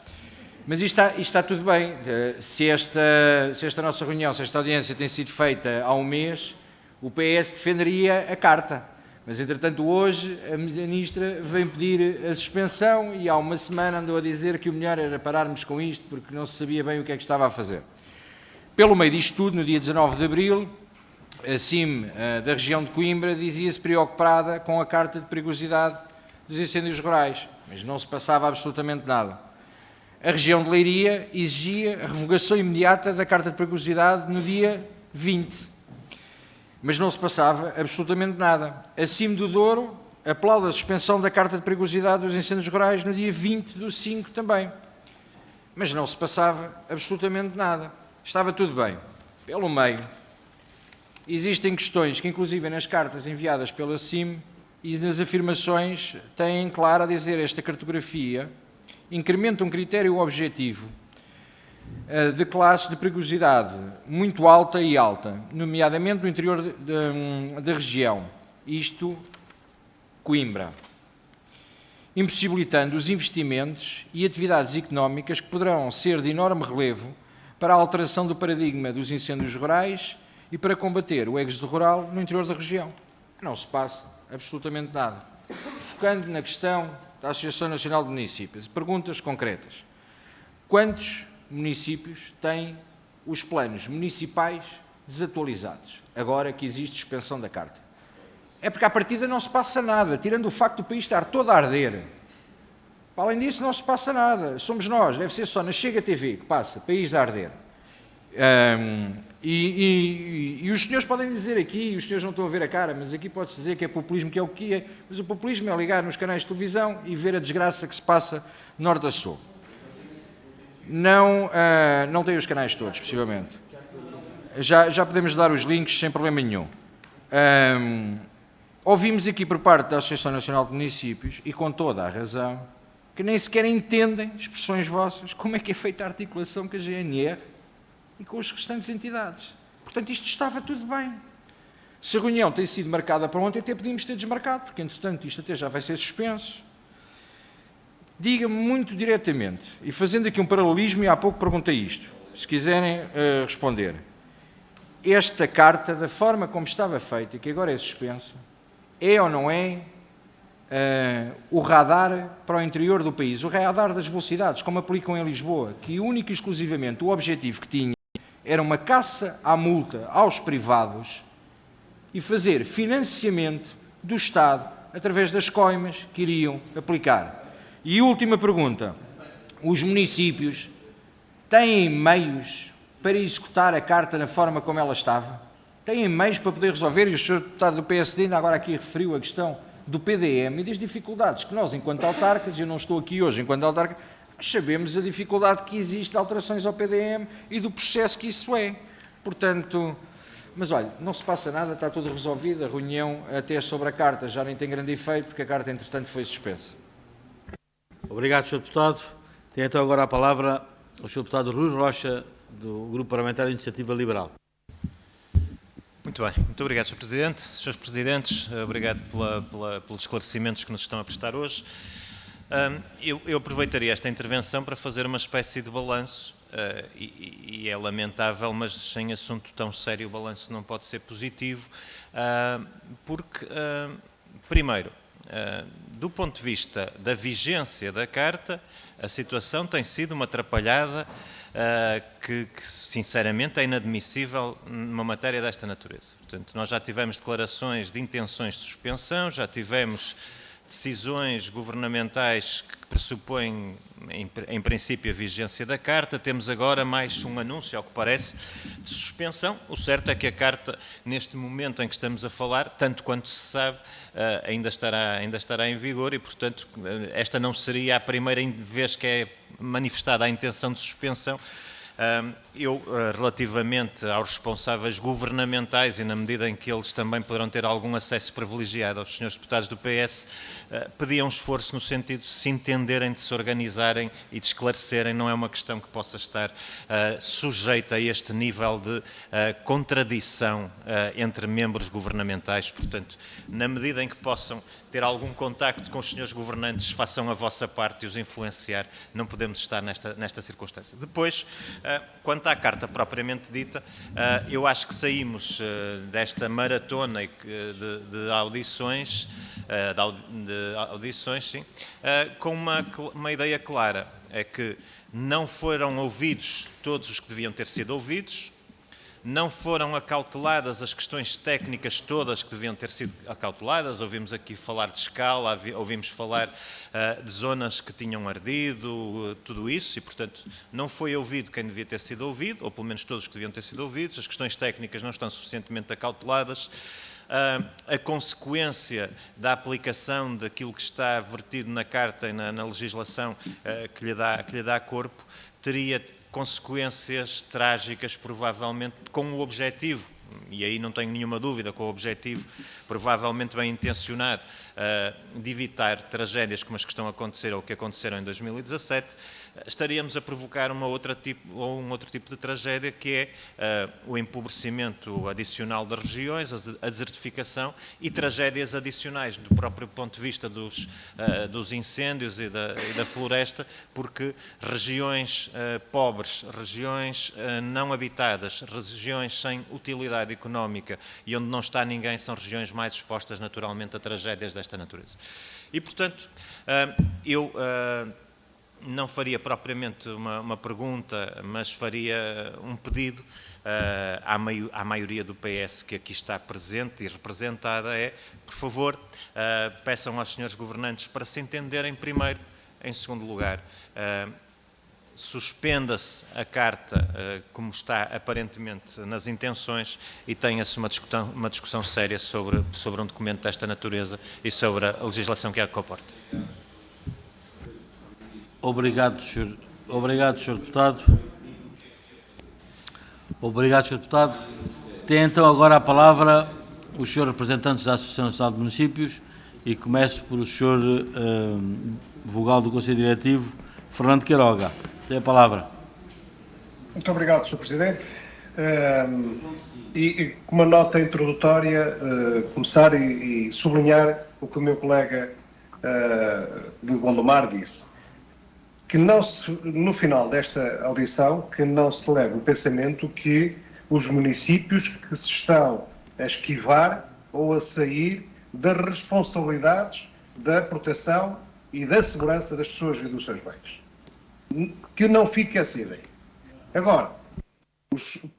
Mas isto está tudo bem. Se esta nossa reunião, se esta audiência tem sido feita há um mês, o PS defenderia a Carta. Mas, entretanto, hoje a Ministra vem pedir a suspensão e há uma semana andou a dizer que o melhor era pararmos com isto porque não se sabia bem o que é que estava a fazer. Pelo meio disto tudo, no dia 19 de abril, a CIM da região de Coimbra dizia-se preocupada com a Carta de Perigosidade dos Incêndios Rurais, mas não se passava absolutamente nada. A região de Leiria exigia a revogação imediata da Carta de Perigosidade no dia 20. Mas não se passava absolutamente nada. A CIM do Douro aplaude a suspensão da Carta de Perigosidade dos Incêndios Rurais no dia 20/5 também. Mas não se passava absolutamente nada. Estava tudo bem. Pelo meio, existem questões que, inclusive nas cartas enviadas pela CIM e nas afirmações, têm claro a dizer esta cartografia incrementa um critério objetivo de classe de perigosidade muito alta e alta, nomeadamente no interior da região, isto Coimbra, impossibilitando os investimentos e atividades económicas que poderão ser de enorme relevo para a alteração do paradigma dos incêndios rurais e para combater o êxodo rural no interior da região. Não se passa absolutamente nada. Focando na questão da Associação Nacional de Municípios, perguntas concretas. Quantos municípios têm os planos municipais desatualizados, agora que existe suspensão da Carta? É porque à partida não se passa nada, tirando o facto do país estar todo a arder. Para além disso, não se passa nada. Somos nós, deve ser só na Chega TV que passa, país a arder. E os senhores podem dizer aqui, os senhores não estão a ver a cara, mas aqui pode-se dizer que é populismo, que é o que é. Mas o populismo é ligar nos canais de televisão e ver a desgraça que se passa de norte a sul. Não tem os canais todos, possivelmente. Já podemos dar os links sem problema nenhum. Ouvimos aqui por parte da Associação Nacional de Municípios, e com toda a razão, que nem sequer entendem, expressões vossas, como é que é feita a articulação com a GNR e com as restantes entidades. Portanto, isto estava tudo bem. Se a reunião tem sido marcada para ontem, até podíamos ter desmarcado, porque, entretanto, isto até já vai ser suspenso. Diga-me muito diretamente, e fazendo aqui um paralelismo, e há pouco perguntei isto, se quiserem responder. Esta carta, da forma como estava feita, e que agora é suspenso, é ou não é o radar para o interior do país, o radar das velocidades, como aplicam em Lisboa, que único e exclusivamente o objetivo que tinha era uma caça à multa aos privados e fazer financiamento do Estado através das coimas que iriam aplicar. E última pergunta, os municípios têm meios para executar a Carta na forma como ela estava? Têm meios para poder resolver? E o Sr. Deputado do PSD ainda agora aqui referiu a questão do PDM e das dificuldades que nós, enquanto autarcas, eu não estou aqui hoje enquanto autarca, sabemos a dificuldade que existe de alterações ao PDM e do processo que isso é. Portanto, mas olha, não se passa nada, está tudo resolvido, a reunião até sobre a Carta já nem tem grande efeito, porque a Carta, entretanto, foi suspensa. Obrigado, Sr. Deputado. Tem então agora a palavra o Sr. Deputado Rui Rocha, do Grupo Parlamentar Iniciativa Liberal. Muito bem. Muito obrigado, Sr. Presidente. Srs. Presidentes, obrigado pelos esclarecimentos que nos estão a prestar hoje. Eu aproveitaria esta intervenção para fazer uma espécie de balanço, e é lamentável, mas sem assunto tão sério o balanço não pode ser positivo, porque, primeiro, do ponto de vista da vigência da Carta, a situação tem sido uma atrapalhada que sinceramente é inadmissível numa matéria desta natureza. Portanto, nós já tivemos declarações de intenções de suspensão, já tivemos decisões governamentais que pressupõem, em princípio, a vigência da Carta. Temos agora mais um anúncio, ao que parece, de suspensão. O certo é que a Carta, neste momento em que estamos a falar, tanto quanto se sabe, ainda estará em vigor e, portanto, esta não seria a primeira vez que é manifestada a intenção de suspensão. Relativamente aos responsáveis governamentais e na medida em que eles também poderão ter algum acesso privilegiado aos senhores deputados do PS, pedia um esforço no sentido de se entenderem, de se organizarem e de esclarecerem. Não é uma questão que possa estar sujeita a este nível de contradição entre membros governamentais. Portanto, na medida em que possam ter algum contacto com os senhores governantes, façam a vossa parte e os influenciar. Não podemos estar nesta circunstância. Depois, quanto à Carta propriamente dita, eu acho que saímos desta maratona de audições, sim, com uma ideia clara, é que não foram ouvidos todos os que deviam ter sido ouvidos, não foram acauteladas as questões técnicas todas que deviam ter sido acauteladas. Ouvimos aqui falar de escala, ouvimos falar de zonas que tinham ardido, tudo isso, e, portanto, não foi ouvido quem devia ter sido ouvido, ou pelo menos todos os que deviam ter sido ouvidos. As questões técnicas não estão suficientemente acauteladas. A consequência da aplicação daquilo que está vertido na Carta e na legislação que lhe dá corpo teria consequências trágicas, provavelmente, com o objetivo, e aí não tenho nenhuma dúvida, com o objetivo provavelmente bem intencionado, de evitar tragédias como as que estão a acontecer ou que aconteceram em 2017, estaríamos a provocar um outro tipo de tragédia, que é o empobrecimento adicional das regiões, a desertificação e tragédias adicionais do próprio ponto de vista dos incêndios e da floresta, porque regiões pobres, regiões não habitadas, regiões sem utilidade económica e onde não está ninguém, são regiões mais expostas naturalmente a tragédias desta natureza. E, portanto, eu não faria propriamente uma pergunta, mas faria um pedido à maioria do PS que aqui está presente e representada, por favor, peçam aos senhores governantes para se entenderem primeiro. Em segundo lugar, suspenda-se a carta como está aparentemente nas intenções e tenha-se uma discussão séria sobre um documento desta natureza e sobre a legislação que a comporta. Obrigado, Sr. Deputado. Obrigado, Sr. Deputado. Tem então agora a palavra os senhores representantes da Associação Nacional de Municípios e começo por o Sr. Vogal do Conselho Diretivo, Fernando Queiroga. Tem a palavra. Muito obrigado, Sr. Presidente. E com uma nota introdutória, começar e sublinhar o que o meu colega de Gondomar disse, que no final desta audição, que não se leve o pensamento que os municípios que se estão a esquivar ou a sair das responsabilidades da proteção e da segurança das pessoas e dos seus bens. Que não fique essa ideia. Agora,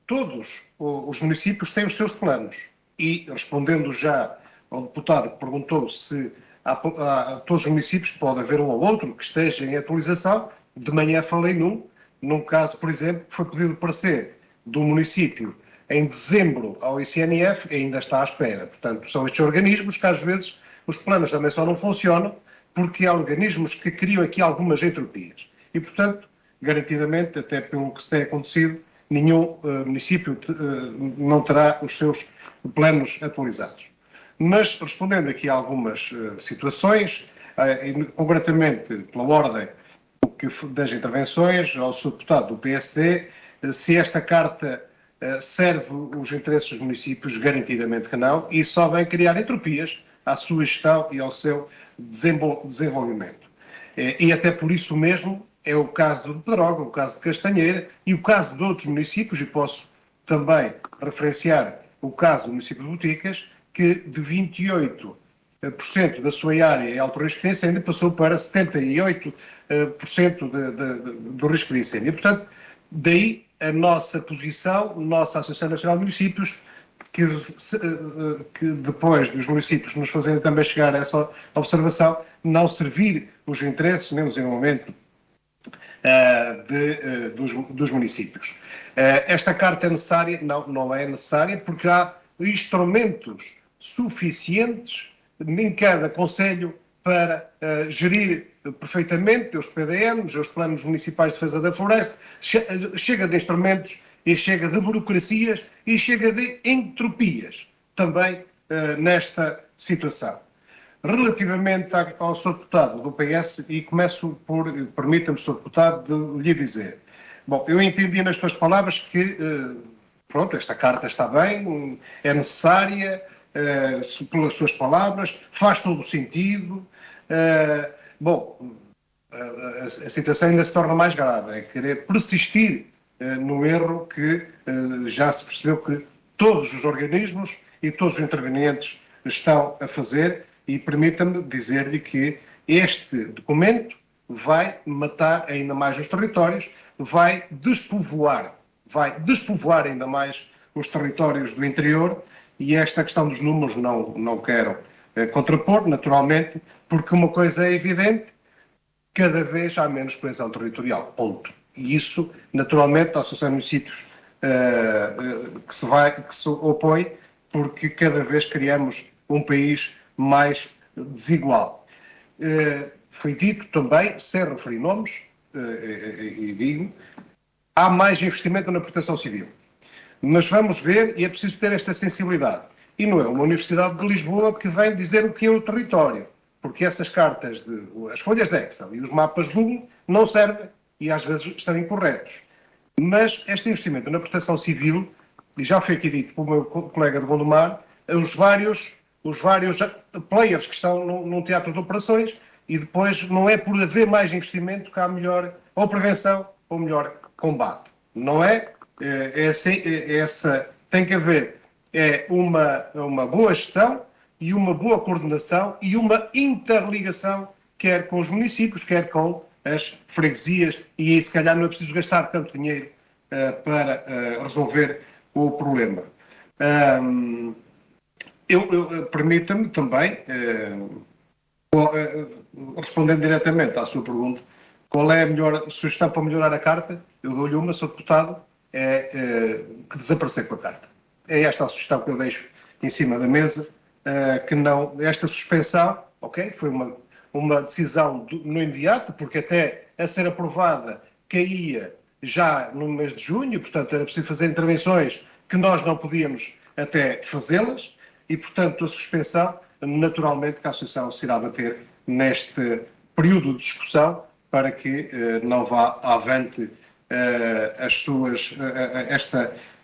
todos os municípios têm os seus planos e, respondendo já ao deputado que perguntou se todos os municípios pode haver um ou outro que esteja em atualização, de manhã falei num caso, por exemplo, que foi pedido parecer do município em dezembro ao ICNF e ainda está à espera. Portanto, são estes organismos que às vezes os planos também só não funcionam porque há organismos que criam aqui algumas entropias. E, portanto, garantidamente, até pelo que se tem acontecido, nenhum município não terá os seus planos atualizados. Mas, respondendo aqui a algumas situações, concretamente pela ordem das intervenções, ao Sr. Deputado do PSD, se esta carta serve os interesses dos municípios, garantidamente que não, e só vem criar entropias à sua gestão e ao seu desenvolvimento. E até por isso mesmo é o caso de Pedrógão, o caso de Castanheira e o caso de outros municípios, e posso também referenciar o caso do município de Boticas, que de 28% da sua área em alto risco de incêndio ainda passou para 78% do risco de incêndio. E, portanto, daí a nossa posição, nossa Associação Nacional de Municípios, que depois dos municípios nos fazerem também chegar a essa observação, não servir os interesses nem o desenvolvimento dos municípios. Esta carta é necessária? Não é necessária, porque há instrumentos suficientes em cada concelho para gerir perfeitamente os PDMs, os Planos Municipais de Defesa da Floresta. Chega de instrumentos e chega de burocracias e chega de entropias também nesta situação. Relativamente ao Sr. Deputado do PS, e começo por, permita-me, Sr. Deputado, de lhe dizer. Bom, eu entendi nas suas palavras que, pronto, esta carta está bem, é necessária, pelas suas palavras, faz todo o sentido. Bom, a situação ainda se torna mais grave, é querer persistir no erro que já se percebeu que todos os organismos e todos os intervenientes estão a fazer, e permita-me dizer-lhe que este documento vai matar ainda mais os territórios, vai despovoar ainda mais os territórios do interior, e esta questão dos números não quero contrapor, naturalmente, porque uma coisa é evidente, cada vez há menos coesão territorial, ponto. E isso, naturalmente, a Associação de Municípios que se opõe, porque cada vez criamos um país mais desigual. Foi dito também, sem referir nomes, e digo, há mais investimento na proteção civil. Mas vamos ver, e é preciso ter esta sensibilidade. E não é uma Universidade de Lisboa que vem dizer o que é o território, porque essas cartas, as folhas de Excel e os mapas Google não servem e às vezes estão incorretos. Mas este investimento na proteção civil, e já foi aqui dito pelo meu colega de Gondomar, os vários players que estão num teatro de operações, e depois não é por haver mais investimento que há melhor ou prevenção ou melhor combate. Não é? Tem que haver uma boa gestão e uma boa coordenação e uma interligação, quer com os municípios, quer com as freguesias, e aí se calhar não é preciso gastar tanto dinheiro para resolver o problema. Permita-me também, respondendo diretamente à sua pergunta, qual é a melhor sugestão para melhorar a carta? Eu dou-lhe uma, sou deputado, que desaparecer com a carta. É esta a sugestão que eu deixo em cima da mesa, que não, esta suspensão, ok, foi uma decisão no imediato, porque até a ser aprovada caía já no mês de junho, portanto era preciso fazer intervenções que nós não podíamos até fazê-las, e portanto a suspensão, naturalmente que a Associação se irá bater neste período de discussão para que não vá avante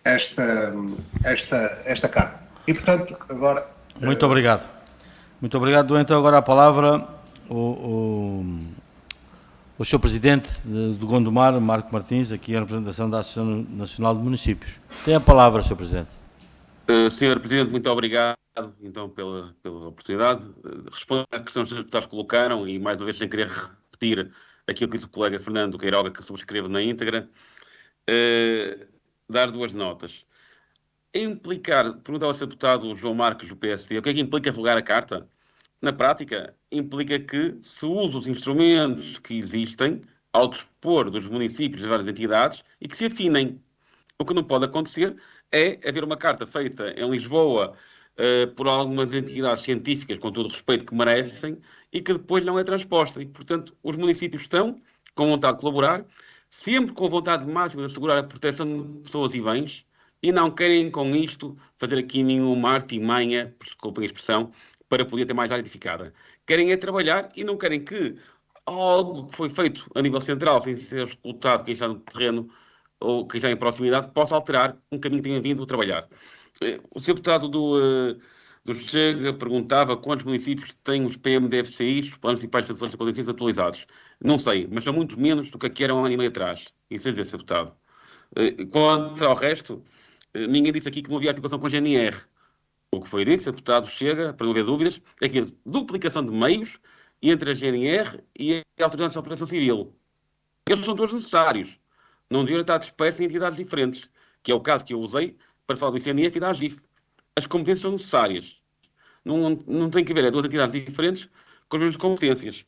esta carta. E portanto, agora... Muito obrigado. Muito obrigado. Dou então agora a palavra ao Sr. Presidente do Gondomar, Marco Martins, aqui em representação da Associação Nacional de Municípios. Tem a palavra, Sr. Presidente. Sr. Presidente, muito obrigado então pela oportunidade. Respondo à questão que os deputados colocaram e, mais uma vez, sem querer repetir aquilo que disse o colega Fernando Queiroga, que subscrevo na íntegra, dar duas notas. Perguntar ao Sr. Deputado João Marcos, do PSD, o que é que implica revogar a Carta? Na prática, implica que se usa os instrumentos que existem ao dispor dos municípios e das várias entidades e que se afinem. O que não pode acontecer é haver uma carta feita em Lisboa por algumas entidades científicas, com todo o respeito que merecem, e que depois não é transposta. E, portanto, os municípios estão com vontade de colaborar, sempre com vontade máxima de assegurar a proteção de pessoas e bens, e não querem com isto fazer aqui nenhuma artimanha, desculpem a expressão, para poder ter mais área edificada. Querem é trabalhar e não querem que algo que foi feito a nível central, sem ser executado quem está no terreno ou quem está em proximidade, possa alterar um caminho que tenha vindo a trabalhar. O Sr. Deputado do Chega perguntava quantos municípios têm os PMDFCIs, os Planos Municipais de Ações de Condições atualizados. Não sei, mas são muito menos do que eram há um ano e meio atrás. Isso é dizer, Sr. Deputado. Quanto ao resto, ninguém disse aqui que não havia articulação com a GNR. O que foi dito, Sr. Deputado Chega, para não haver dúvidas, é que a duplicação de meios entre a GNR e a Autoridade de Proteção Civil. Eles são todos necessários. Não deviam estar dispersos em entidades diferentes, que é o caso que eu usei para falar do ICNF e da AGIF. As competências são necessárias. Não tem que haver duas entidades diferentes com as mesmas competências.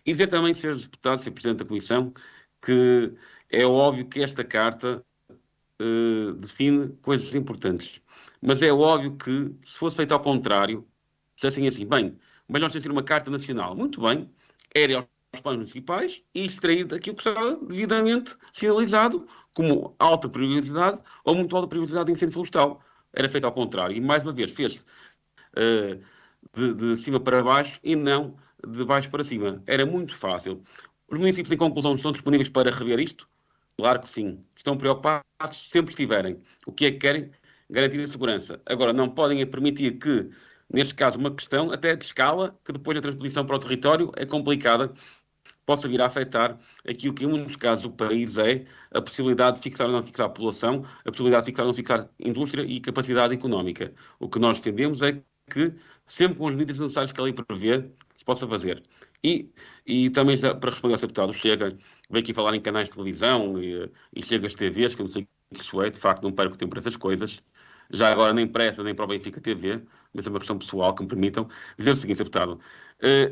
E dizer também, Sr. Deputado, Sr. Presidente da Comissão, que é óbvio que esta carta define coisas importantes. Mas é óbvio que, se fosse feito ao contrário, se assim, bem, mas nós temos de ter uma carta nacional. Muito bem, era aos planos municipais e extrair daquilo que está devidamente sinalizado como alta prioridade ou muito alta prioridade de incêndio florestal. Era feito ao contrário. E, mais uma vez, fez-se de cima para baixo e não de baixo para cima. Era muito fácil. Os municípios, em conclusão, estão disponíveis para rever isto? Claro que sim. Estão preocupados, sempre estiverem. O que é que querem? Garantir a segurança. Agora, não podem permitir que, neste caso, uma questão até de escala, que depois a transposição para o território é complicada, possa vir a afetar aquilo que, em muitos casos, o país é a possibilidade de fixar ou não fixar a população, a possibilidade de fixar ou não fixar indústria e capacidade económica. O que nós defendemos é que, sempre com os medidas necessários que a lei prevê, se possa fazer. E também, já, para responder ao Sr. Deputado, Chega, veio aqui falar em canais de televisão e Chega às TVs, que eu não sei o que isso é, de facto não perco tempo para essas coisas. Já agora nem para essa, nem para o Benfica TV, mas é uma questão pessoal que me permitam dizer o seguinte, Sr. Deputado.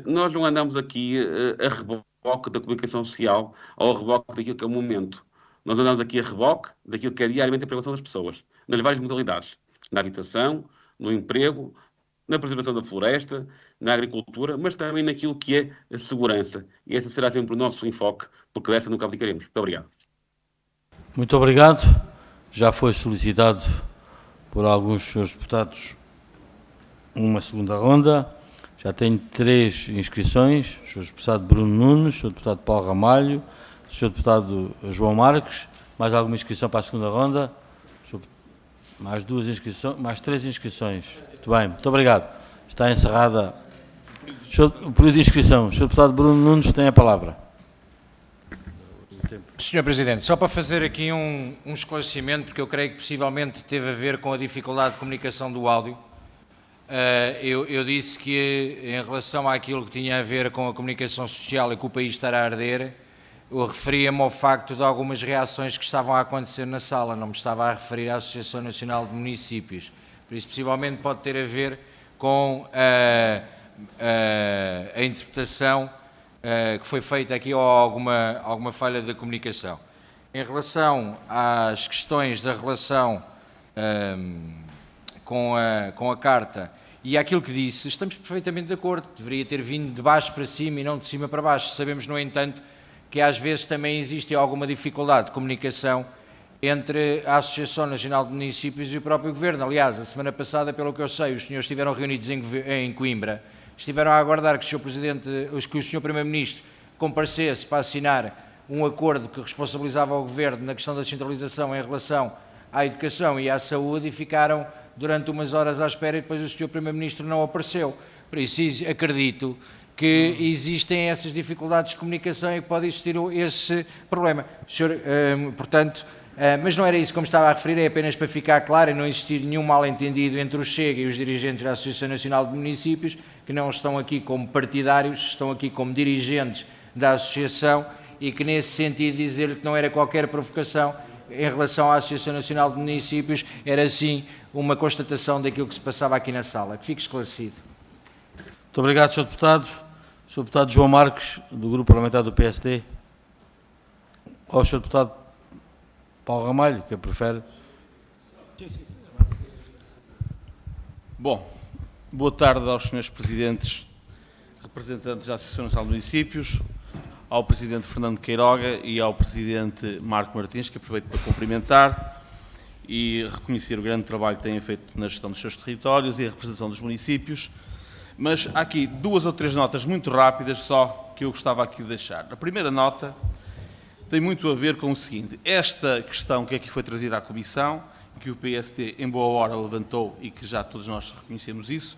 Nós não andamos aqui a reboque da comunicação social ou a reboque daquilo que é o momento. Nós andamos aqui a reboque daquilo que é diariamente a preocupação das pessoas, nas várias modalidades. Na habitação, no emprego, na preservação da floresta, na agricultura, mas também naquilo que é a segurança. E esse será sempre o nosso enfoque, porque dessa nunca abdicaremos. Muito obrigado. Muito obrigado. Já foi solicitado por alguns senhores deputados uma segunda ronda. Já tenho 3 inscrições. O Sr. Deputado Bruno Nunes, o Sr. Deputado Paulo Ramalho, Sr. Deputado João Marques. Mais alguma inscrição para a segunda ronda? Mais 2 inscrições, mais 3 inscrições. Muito bem, muito obrigado. Está encerrada o período de inscrição. O Sr. Deputado Bruno Nunes tem a palavra. Sr. Presidente, só para fazer aqui um esclarecimento, porque eu creio que possivelmente teve a ver com a dificuldade de comunicação do áudio. Eu disse que, em relação àquilo que tinha a ver com a comunicação social e que o país estará a arder, eu referia-me ao facto de algumas reações que estavam a acontecer na sala, não me estava a referir à Associação Nacional de Municípios. Por isso, possivelmente, pode ter a ver com a interpretação que foi feita aqui ou alguma falha da comunicação. Em relação às questões da relação com a Carta e àquilo que disse, estamos perfeitamente de acordo, deveria ter vindo de baixo para cima e não de cima para baixo. Sabemos, no entanto, que às vezes também existe alguma dificuldade de comunicação entre a Associação Nacional de Municípios e o próprio Governo. Aliás, a semana passada, pelo que eu sei, os senhores estiveram reunidos em Coimbra, estiveram a aguardar que o Sr. Primeiro-Ministro comparecesse para assinar um acordo que responsabilizava o Governo na questão da descentralização em relação à educação e à saúde e ficaram durante umas horas à espera e depois o Sr. Primeiro-Ministro não apareceu. Por isso, acredito que existem essas dificuldades de comunicação e que pode existir esse problema. Portanto, mas não era isso como estava a referir, é apenas para ficar claro e não existir nenhum mal-entendido entre o Chega e os dirigentes da Associação Nacional de Municípios, que não estão aqui como partidários, estão aqui como dirigentes da Associação e que, nesse sentido, dizer-lhe que não era qualquer provocação em relação à Associação Nacional de Municípios, era sim uma constatação daquilo que se passava aqui na sala. Que fique esclarecido. Muito obrigado, Sr. Deputado. Sr. Deputado João Marques, do Grupo Parlamentar do PSD. Ou o Sr. Deputado Paulo Ramalho, que prefere. Bom, boa tarde aos senhores presidentes, representantes da Associação Nacional de Municípios, ao presidente Fernando Queiroga e ao presidente Marco Martins, que aproveito para cumprimentar e reconhecer o grande trabalho que têm feito na gestão dos seus territórios e a representação dos municípios. Mas há aqui 2 ou 3 notas muito rápidas só que eu gostava aqui de deixar. A primeira nota tem muito a ver com o seguinte: esta questão que aqui foi trazida à Comissão, que o PSD em boa hora levantou e que já todos nós reconhecemos isso,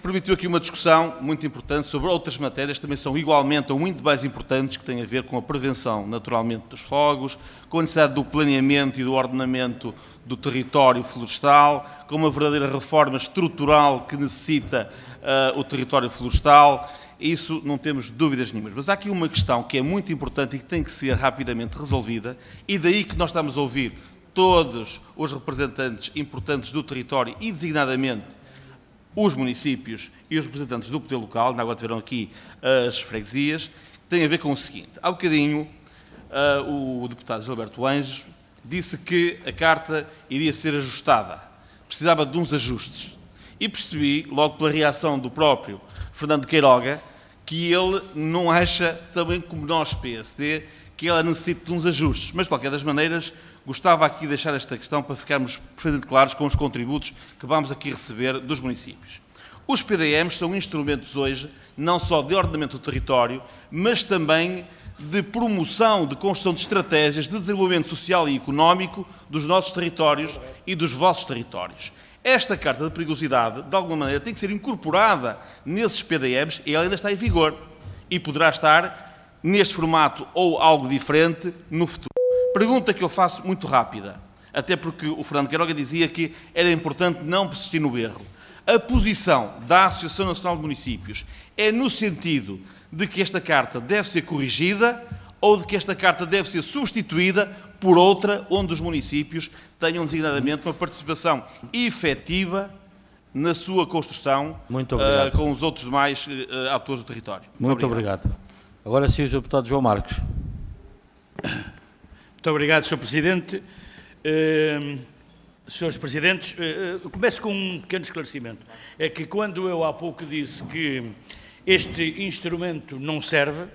permitiu aqui uma discussão muito importante sobre outras matérias que também são igualmente ou muito mais importantes, que têm a ver com a prevenção, naturalmente, dos fogos, com a necessidade do planeamento e do ordenamento do território florestal, com uma verdadeira reforma estrutural que necessita o território florestal. Isso não temos dúvidas nenhumas. Mas há aqui uma questão que é muito importante e que tem que ser rapidamente resolvida, e daí que nós estamos a ouvir todos os representantes importantes do território e, designadamente, os municípios e os representantes do poder local, agora tiveram aqui as freguesias, tem a ver com o seguinte. Há bocadinho, o deputado Gilberto Anjos disse que a Carta iria ser ajustada, precisava de uns ajustes. E percebi, logo pela reação do próprio Fernando Queiroga, que ele não acha, também como nós, PSD, que ela necessita de uns ajustes. Mas, de qualquer das maneiras, gostava aqui de deixar esta questão para ficarmos perfeitamente claros com os contributos que vamos aqui receber dos municípios. Os PDMs são instrumentos hoje, não só de ordenamento do território, mas também de promoção, de construção de estratégias de desenvolvimento social e económico dos nossos territórios e dos vossos territórios. Esta Carta de Perigosidade, de alguma maneira, tem que ser incorporada nesses PDMs e ela ainda está em vigor e poderá estar neste formato ou algo diferente no futuro. Pergunta que eu faço muito rápida, até porque o Fernando Queiroga dizia que era importante não persistir no erro. A posição da Associação Nacional de Municípios é no sentido de que esta Carta deve ser corrigida ou de que esta Carta deve ser substituída por outra onde os municípios tenham designadamente uma participação efetiva na sua construção com os outros demais atores do território. Muito obrigado. Agora sim, o Sr. Deputado João Marques. Muito obrigado, Sr. Presidente. Senhores Presidentes, começo com um pequeno esclarecimento. É que quando eu há pouco disse que este instrumento não serve,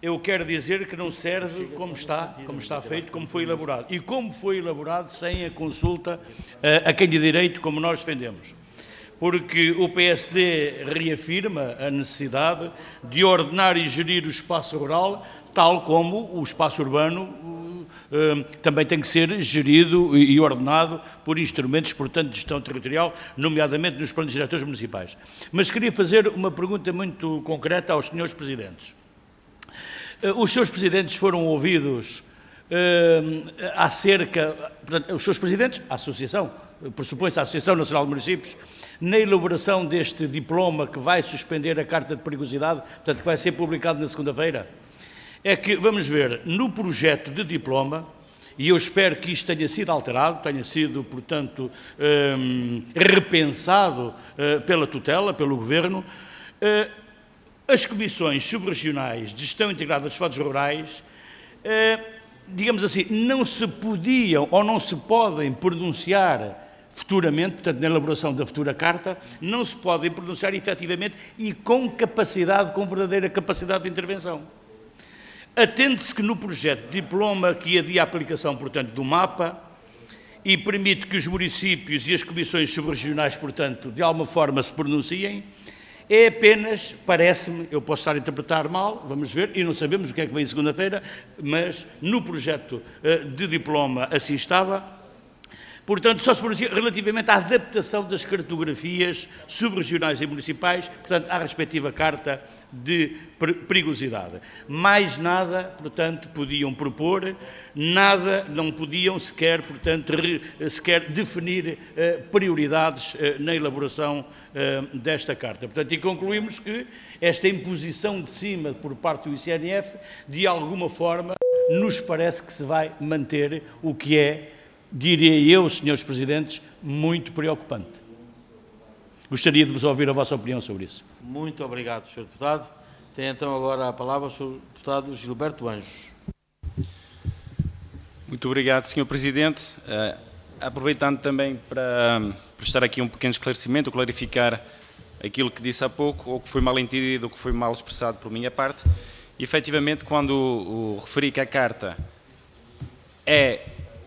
eu quero dizer que não serve como está feito, como foi elaborado. E como foi elaborado sem a consulta a quem de direito, como nós defendemos. porque o PSD reafirma a necessidade de ordenar e gerir o espaço rural, tal como o espaço urbano também tem que ser gerido e ordenado por instrumentos, portanto, de gestão territorial, nomeadamente nos planos diretores municipais. Mas queria fazer uma pergunta muito concreta aos senhores presidentes. Os seus presidentes foram ouvidos os seus presidentes, a Associação, pressupõe-se a Associação Nacional de Municípios, na elaboração deste diploma que vai suspender a Carta de Perigosidade, portanto, que vai ser publicado na segunda-feira? É que, vamos ver, no projeto de diploma, e eu espero que isto tenha sido alterado, tenha sido, portanto, repensado pela tutela, pelo Governo, as comissões subregionais de gestão integrada dos fundos rurais, digamos assim, não se podiam ou não se podem pronunciar futuramente, portanto, na elaboração da futura Carta, não se podem pronunciar efetivamente e com capacidade, com verdadeira capacidade de intervenção. Atende-se que no projeto de diploma que adia a aplicação, portanto, do mapa e permite que os municípios e as comissões subregionais, portanto, de alguma forma se pronunciem, é apenas, parece-me, eu posso estar a interpretar mal, vamos ver, e não sabemos o que é que vem segunda-feira, mas no projeto de diploma assim estava. Portanto, só se pronuncia relativamente à adaptação das cartografias subregionais e municipais, portanto, à respectiva Carta de Perigosidade. Mais nada, portanto, podiam propor, nada, não podiam sequer, portanto, sequer definir prioridades na elaboração desta Carta. Portanto, e concluímos que esta imposição de cima por parte do ICNF, de alguma forma, nos parece que se vai manter, o que é, diria eu, senhores presidentes, muito preocupante. Gostaria de vos ouvir a vossa opinião sobre isso. Muito obrigado, Sr. Deputado. Tem então agora a palavra o Sr. Deputado Gilberto Anjos. Muito obrigado, Sr. Presidente. Aproveitando também para prestar aqui um pequeno esclarecimento, clarificar aquilo que disse há pouco, ou que foi mal entendido, ou que foi mal expressado por minha parte. E, efetivamente, quando referi que a Carta é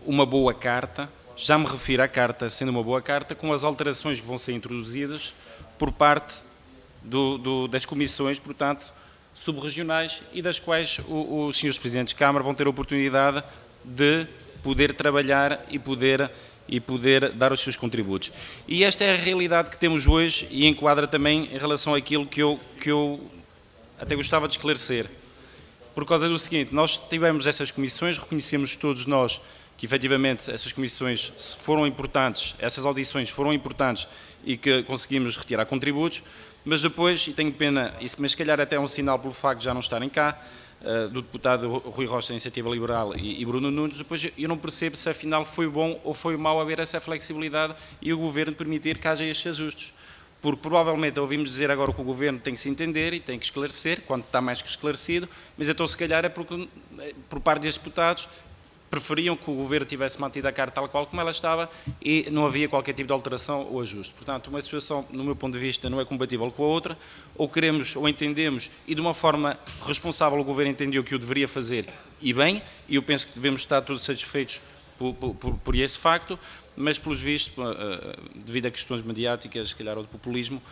uma boa Carta, já me refiro à Carta sendo uma boa Carta, com as alterações que vão ser introduzidas por parte das comissões, portanto, subregionais, e das quais os senhores Presidentes de Câmara vão ter a oportunidade de poder trabalhar e poder dar os seus contributos. E esta é a realidade que temos hoje e enquadra também em relação àquilo que eu até gostava de esclarecer. Por causa do seguinte, nós tivemos essas comissões, reconhecemos todos nós que efetivamente essas comissões foram importantes, essas audições foram importantes e que conseguimos retirar contributos, mas depois, e tenho pena, mas se calhar até é um sinal pelo facto de já não estarem cá, do deputado Rui Rocha da Iniciativa Liberal e Bruno Nunes, depois eu não percebo se afinal foi bom ou foi mau haver essa flexibilidade e o Governo permitir que haja estes ajustes. Porque provavelmente ouvimos dizer agora que o Governo tem que se entender e tem que esclarecer, quando está mais que esclarecido, mas então se calhar é porque, por parte destes deputados, preferiam que o Governo tivesse mantido a Carta tal qual como ela estava e não havia qualquer tipo de alteração ou ajuste. Portanto, uma situação, no meu ponto de vista, não é compatível com a outra, ou queremos ou entendemos, e de uma forma responsável o Governo entendeu que o deveria fazer, e bem, e eu penso que devemos estar todos satisfeitos por esse facto, mas, pelos vistos, devido a questões mediáticas, se calhar, ou de populismo,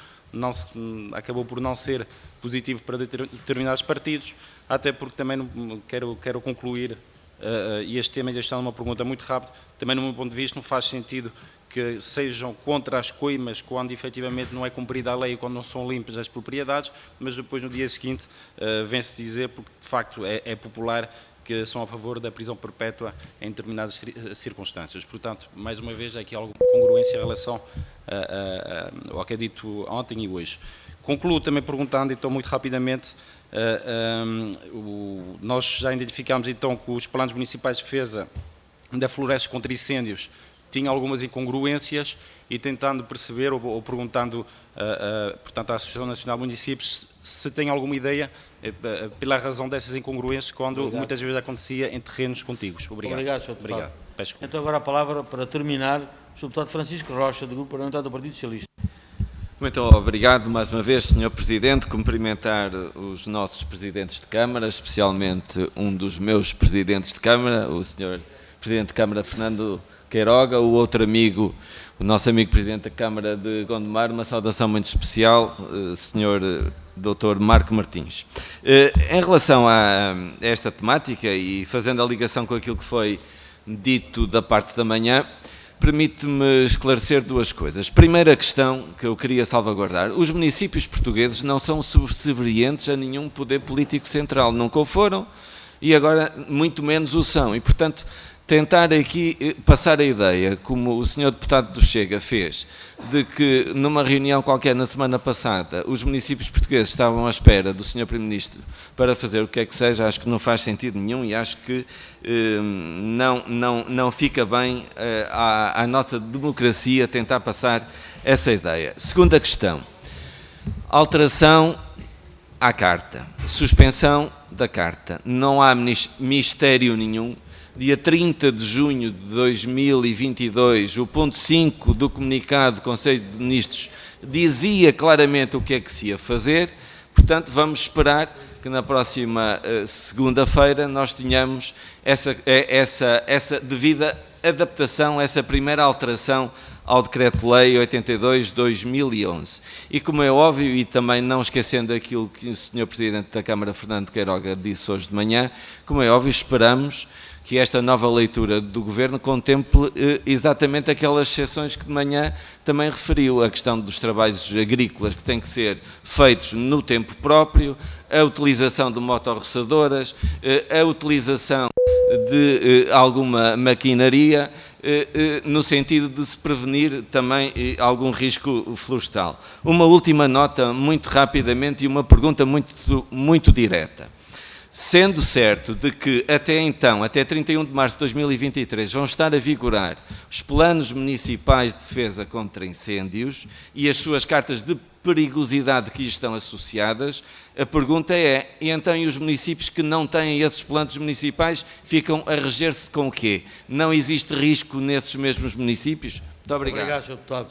acabou por não ser positivo para determinados partidos, até porque também quero concluir, e este tema já está numa pergunta muito rápida, também no meu ponto de vista não faz sentido que sejam contra as coimas quando efetivamente não é cumprida a lei e quando não são limpas as propriedades, mas depois no dia seguinte vem-se dizer, porque de facto é popular, que são a favor da prisão perpétua em determinadas circunstâncias. Portanto, mais uma vez, há aqui alguma congruência em relação ao que é dito ontem e hoje. Concluo também perguntando, então, muito rapidamente, nós já identificámos, então, que os planos municipais de defesa da floresta contra incêndios tinham algumas incongruências e tentando perceber, ou perguntando, portanto, à Associação Nacional de Municípios, se tem alguma ideia pela razão dessas incongruências quando muitas vezes acontecia em terrenos contíguos. Obrigado. Obrigado, Sr. Deputado. Obrigado. Peço desculpa. Então agora a palavra, para terminar, o Sr. Deputado Francisco Rocha, do Grupo Parlamentar do Partido Socialista. Muito obrigado mais uma vez, Sr. Presidente. Cumprimentar os nossos Presidentes de Câmara, especialmente um dos meus Presidentes de Câmara, o Sr. Presidente de Câmara, Fernando Queiroga, o outro amigo, o nosso amigo Presidente da Câmara de Gondomar, uma saudação muito especial, Sr. Dr. Marco Martins. Em relação a esta temática e fazendo a ligação com aquilo que foi dito da parte da manhã, permite-me esclarecer duas coisas. Primeira questão que eu queria salvaguardar: os municípios portugueses não são subservientes a nenhum poder político central, nunca o foram e agora muito menos o são. E, portanto, tentar aqui passar a ideia, como o Sr. Deputado do Chega fez, de que numa reunião qualquer na semana passada os municípios portugueses estavam à espera do Sr. Primeiro-Ministro para fazer o que é que seja, acho que não faz sentido nenhum e acho que não fica bem à nossa democracia tentar passar essa ideia. Segunda questão: alteração à carta, suspensão da carta. Não há mistério nenhum. Dia 30 de junho de 2022, o ponto 5 do comunicado do Conselho de Ministros dizia claramente o que é que se ia fazer, portanto vamos esperar que na próxima segunda-feira nós tenhamos essa devida adaptação, essa primeira alteração ao Decreto-Lei 82/2011. E como é óbvio, e também não esquecendo aquilo que o Sr. Presidente da Câmara, Fernando Queiroga, disse hoje de manhã, como é óbvio, esperamos que esta nova leitura do Governo contemple exatamente aquelas exceções que de manhã também referiu, a questão dos trabalhos agrícolas que têm que ser feitos no tempo próprio, a utilização de motorroçadoras, a utilização de alguma maquinaria, no sentido de se prevenir também algum risco florestal. Uma última nota, muito rapidamente, e uma pergunta muito direta. Sendo certo de que até então, até 31 de março de 2023, vão estar a vigorar os planos municipais de defesa contra incêndios e as suas cartas de perigosidade que estão associadas, a pergunta é: e então e os municípios que não têm esses planos municipais ficam a reger-se com o quê? Não existe risco nesses mesmos municípios? Muito obrigado. Obrigado, Sr. Deputado.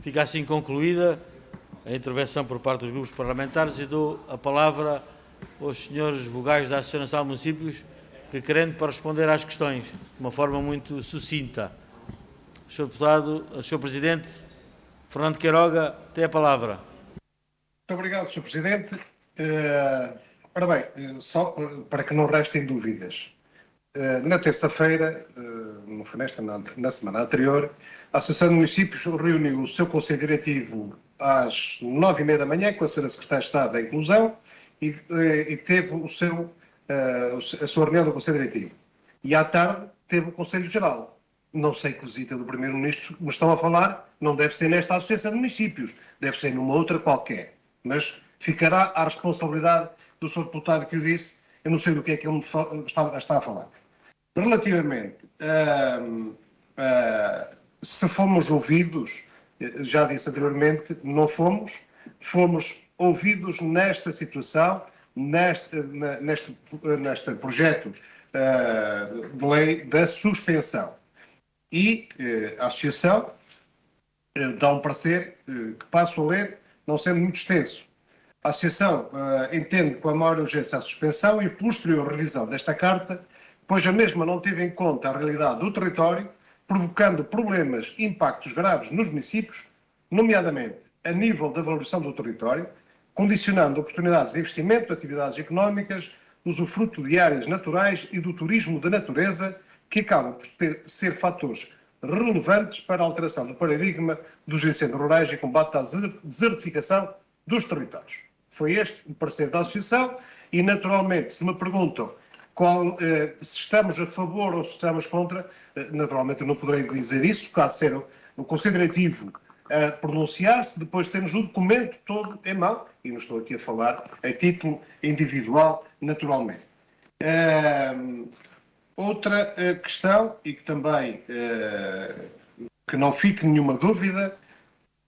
Fica assim concluída a intervenção por parte dos grupos parlamentares e dou a palavra aos senhores vogais da Associação Nacional de Municípios que querem para responder às questões de uma forma muito sucinta. Sr. Deputado, Sr. Presidente, Fernando Queiroga, tem a palavra. Muito obrigado, Sr. Presidente. Ora bem, só para que não restem dúvidas, na terça-feira, não foi nesta, na semana anterior, a Associação de Municípios reuniu o seu Conselho Diretivo às 9h30 da manhã com a Sra. Secretária de Estado da Inclusão e teve a sua reunião do Conselho Diretivo. E à tarde teve o Conselho Geral. Não sei que visita do Primeiro-Ministro me estão a falar, não deve ser nesta Associação de Municípios, deve ser numa outra qualquer. Mas ficará à responsabilidade do Sr. Deputado que o disse, eu não sei do que é que ele está a falar. Relativamente se fomos ouvidos, já disse anteriormente, não fomos ouvidos nesta situação, neste projeto de lei da suspensão. E a Associação dá um parecer que passo a ler, não sendo muito extenso. A Associação entende com a maior urgência a suspensão e posterior revisão desta Carta, pois a mesma não teve em conta a realidade do território, provocando problemas e impactos graves nos municípios, nomeadamente a nível da valorização do território, condicionando oportunidades de investimento, atividades económicas, usufruto de áreas naturais e do turismo da natureza, que acabam por ser fatores relevantes para a alteração do paradigma dos incêndios rurais e combate à desertificação dos territórios. Foi este o parecer da Associação e, naturalmente, se me perguntam se estamos a favor ou se estamos contra, naturalmente eu não poderei dizer isso, caso ser o Conselho Diretivo a pronunciar-se, depois temos o documento todo em mão, e não estou aqui a falar a título individual, naturalmente. Outra questão, e que também que não fique nenhuma dúvida,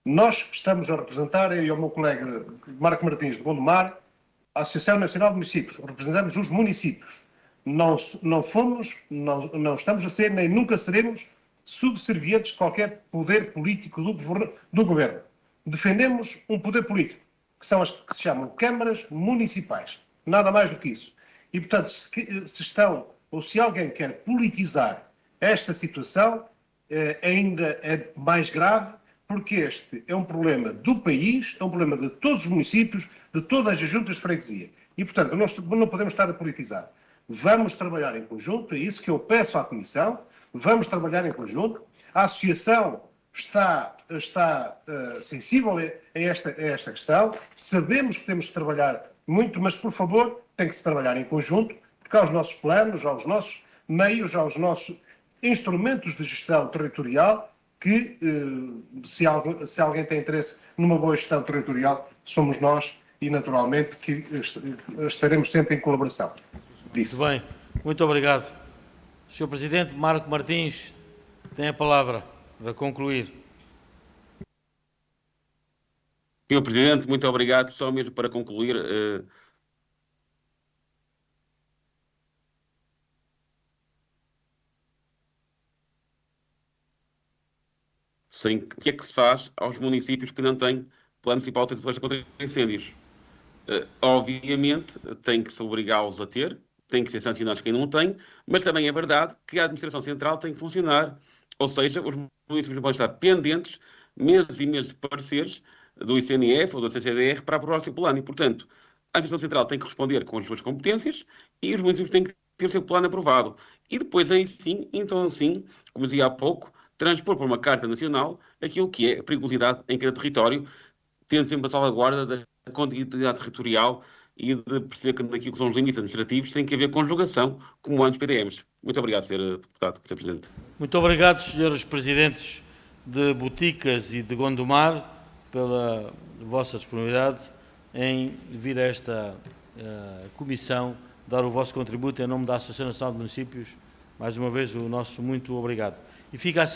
nós estamos a representar, eu e o meu colega Marco Martins de Gondomar, a Associação Nacional de Municípios, representamos os municípios. Não estamos a ser, nem nunca seremos, subservientes de qualquer poder político do governo. Defendemos um poder político, que são as que se chamam câmaras municipais. Nada mais do que isso. E, portanto, se estão, ou se alguém quer politizar esta situação, ainda é mais grave, porque este é um problema do país, é um problema de todos os municípios, de todas as juntas de freguesia. E, portanto, nós não podemos estar a politizar. Vamos trabalhar em conjunto, é isso que eu peço à Comissão, vamos trabalhar em conjunto. A Associação está sensível a esta questão, sabemos que temos de trabalhar muito, mas, por favor, tem que se trabalhar em conjunto, porque há os nossos planos, há os nossos meios, há os nossos instrumentos de gestão territorial que, se alguém tem interesse numa boa gestão territorial, somos nós e, naturalmente, que estaremos sempre em colaboração. Muito bem, muito obrigado. Sr. Presidente, Marco Martins tem a palavra para concluir. Sr. Presidente, muito obrigado. Só mesmo para concluir, o que é que se faz aos municípios que não têm plano municipal de defesa contra incêndios? Obviamente, tem que se obrigá-los a ter, tem que ser sancionados quem não tem, mas também é verdade que a administração central tem que funcionar, ou seja, os municípios não podem estar pendentes meses e meses de pareceres do ICNF ou da CCDR para aprovar o seu plano e, portanto, a administração central tem que responder com as suas competências e os municípios têm que ter o seu plano aprovado. E depois, aí sim, então assim, como dizia há pouco, transpor para uma Carta Nacional aquilo que é a periculosidade em cada território, tendo sempre a salvaguarda da continuidade territorial e de perceber que naquilo que são os limites administrativos tem que haver conjugação, como há nos PDMs. Muito obrigado, Sr. Deputado, Sr. Presidente. Muito obrigado, senhores Presidentes de Boticas e de Gondomar, pela vossa disponibilidade em vir a esta comissão dar o vosso contributo em nome da Associação Nacional de Municípios. Mais uma vez, o nosso muito obrigado. E fica assim.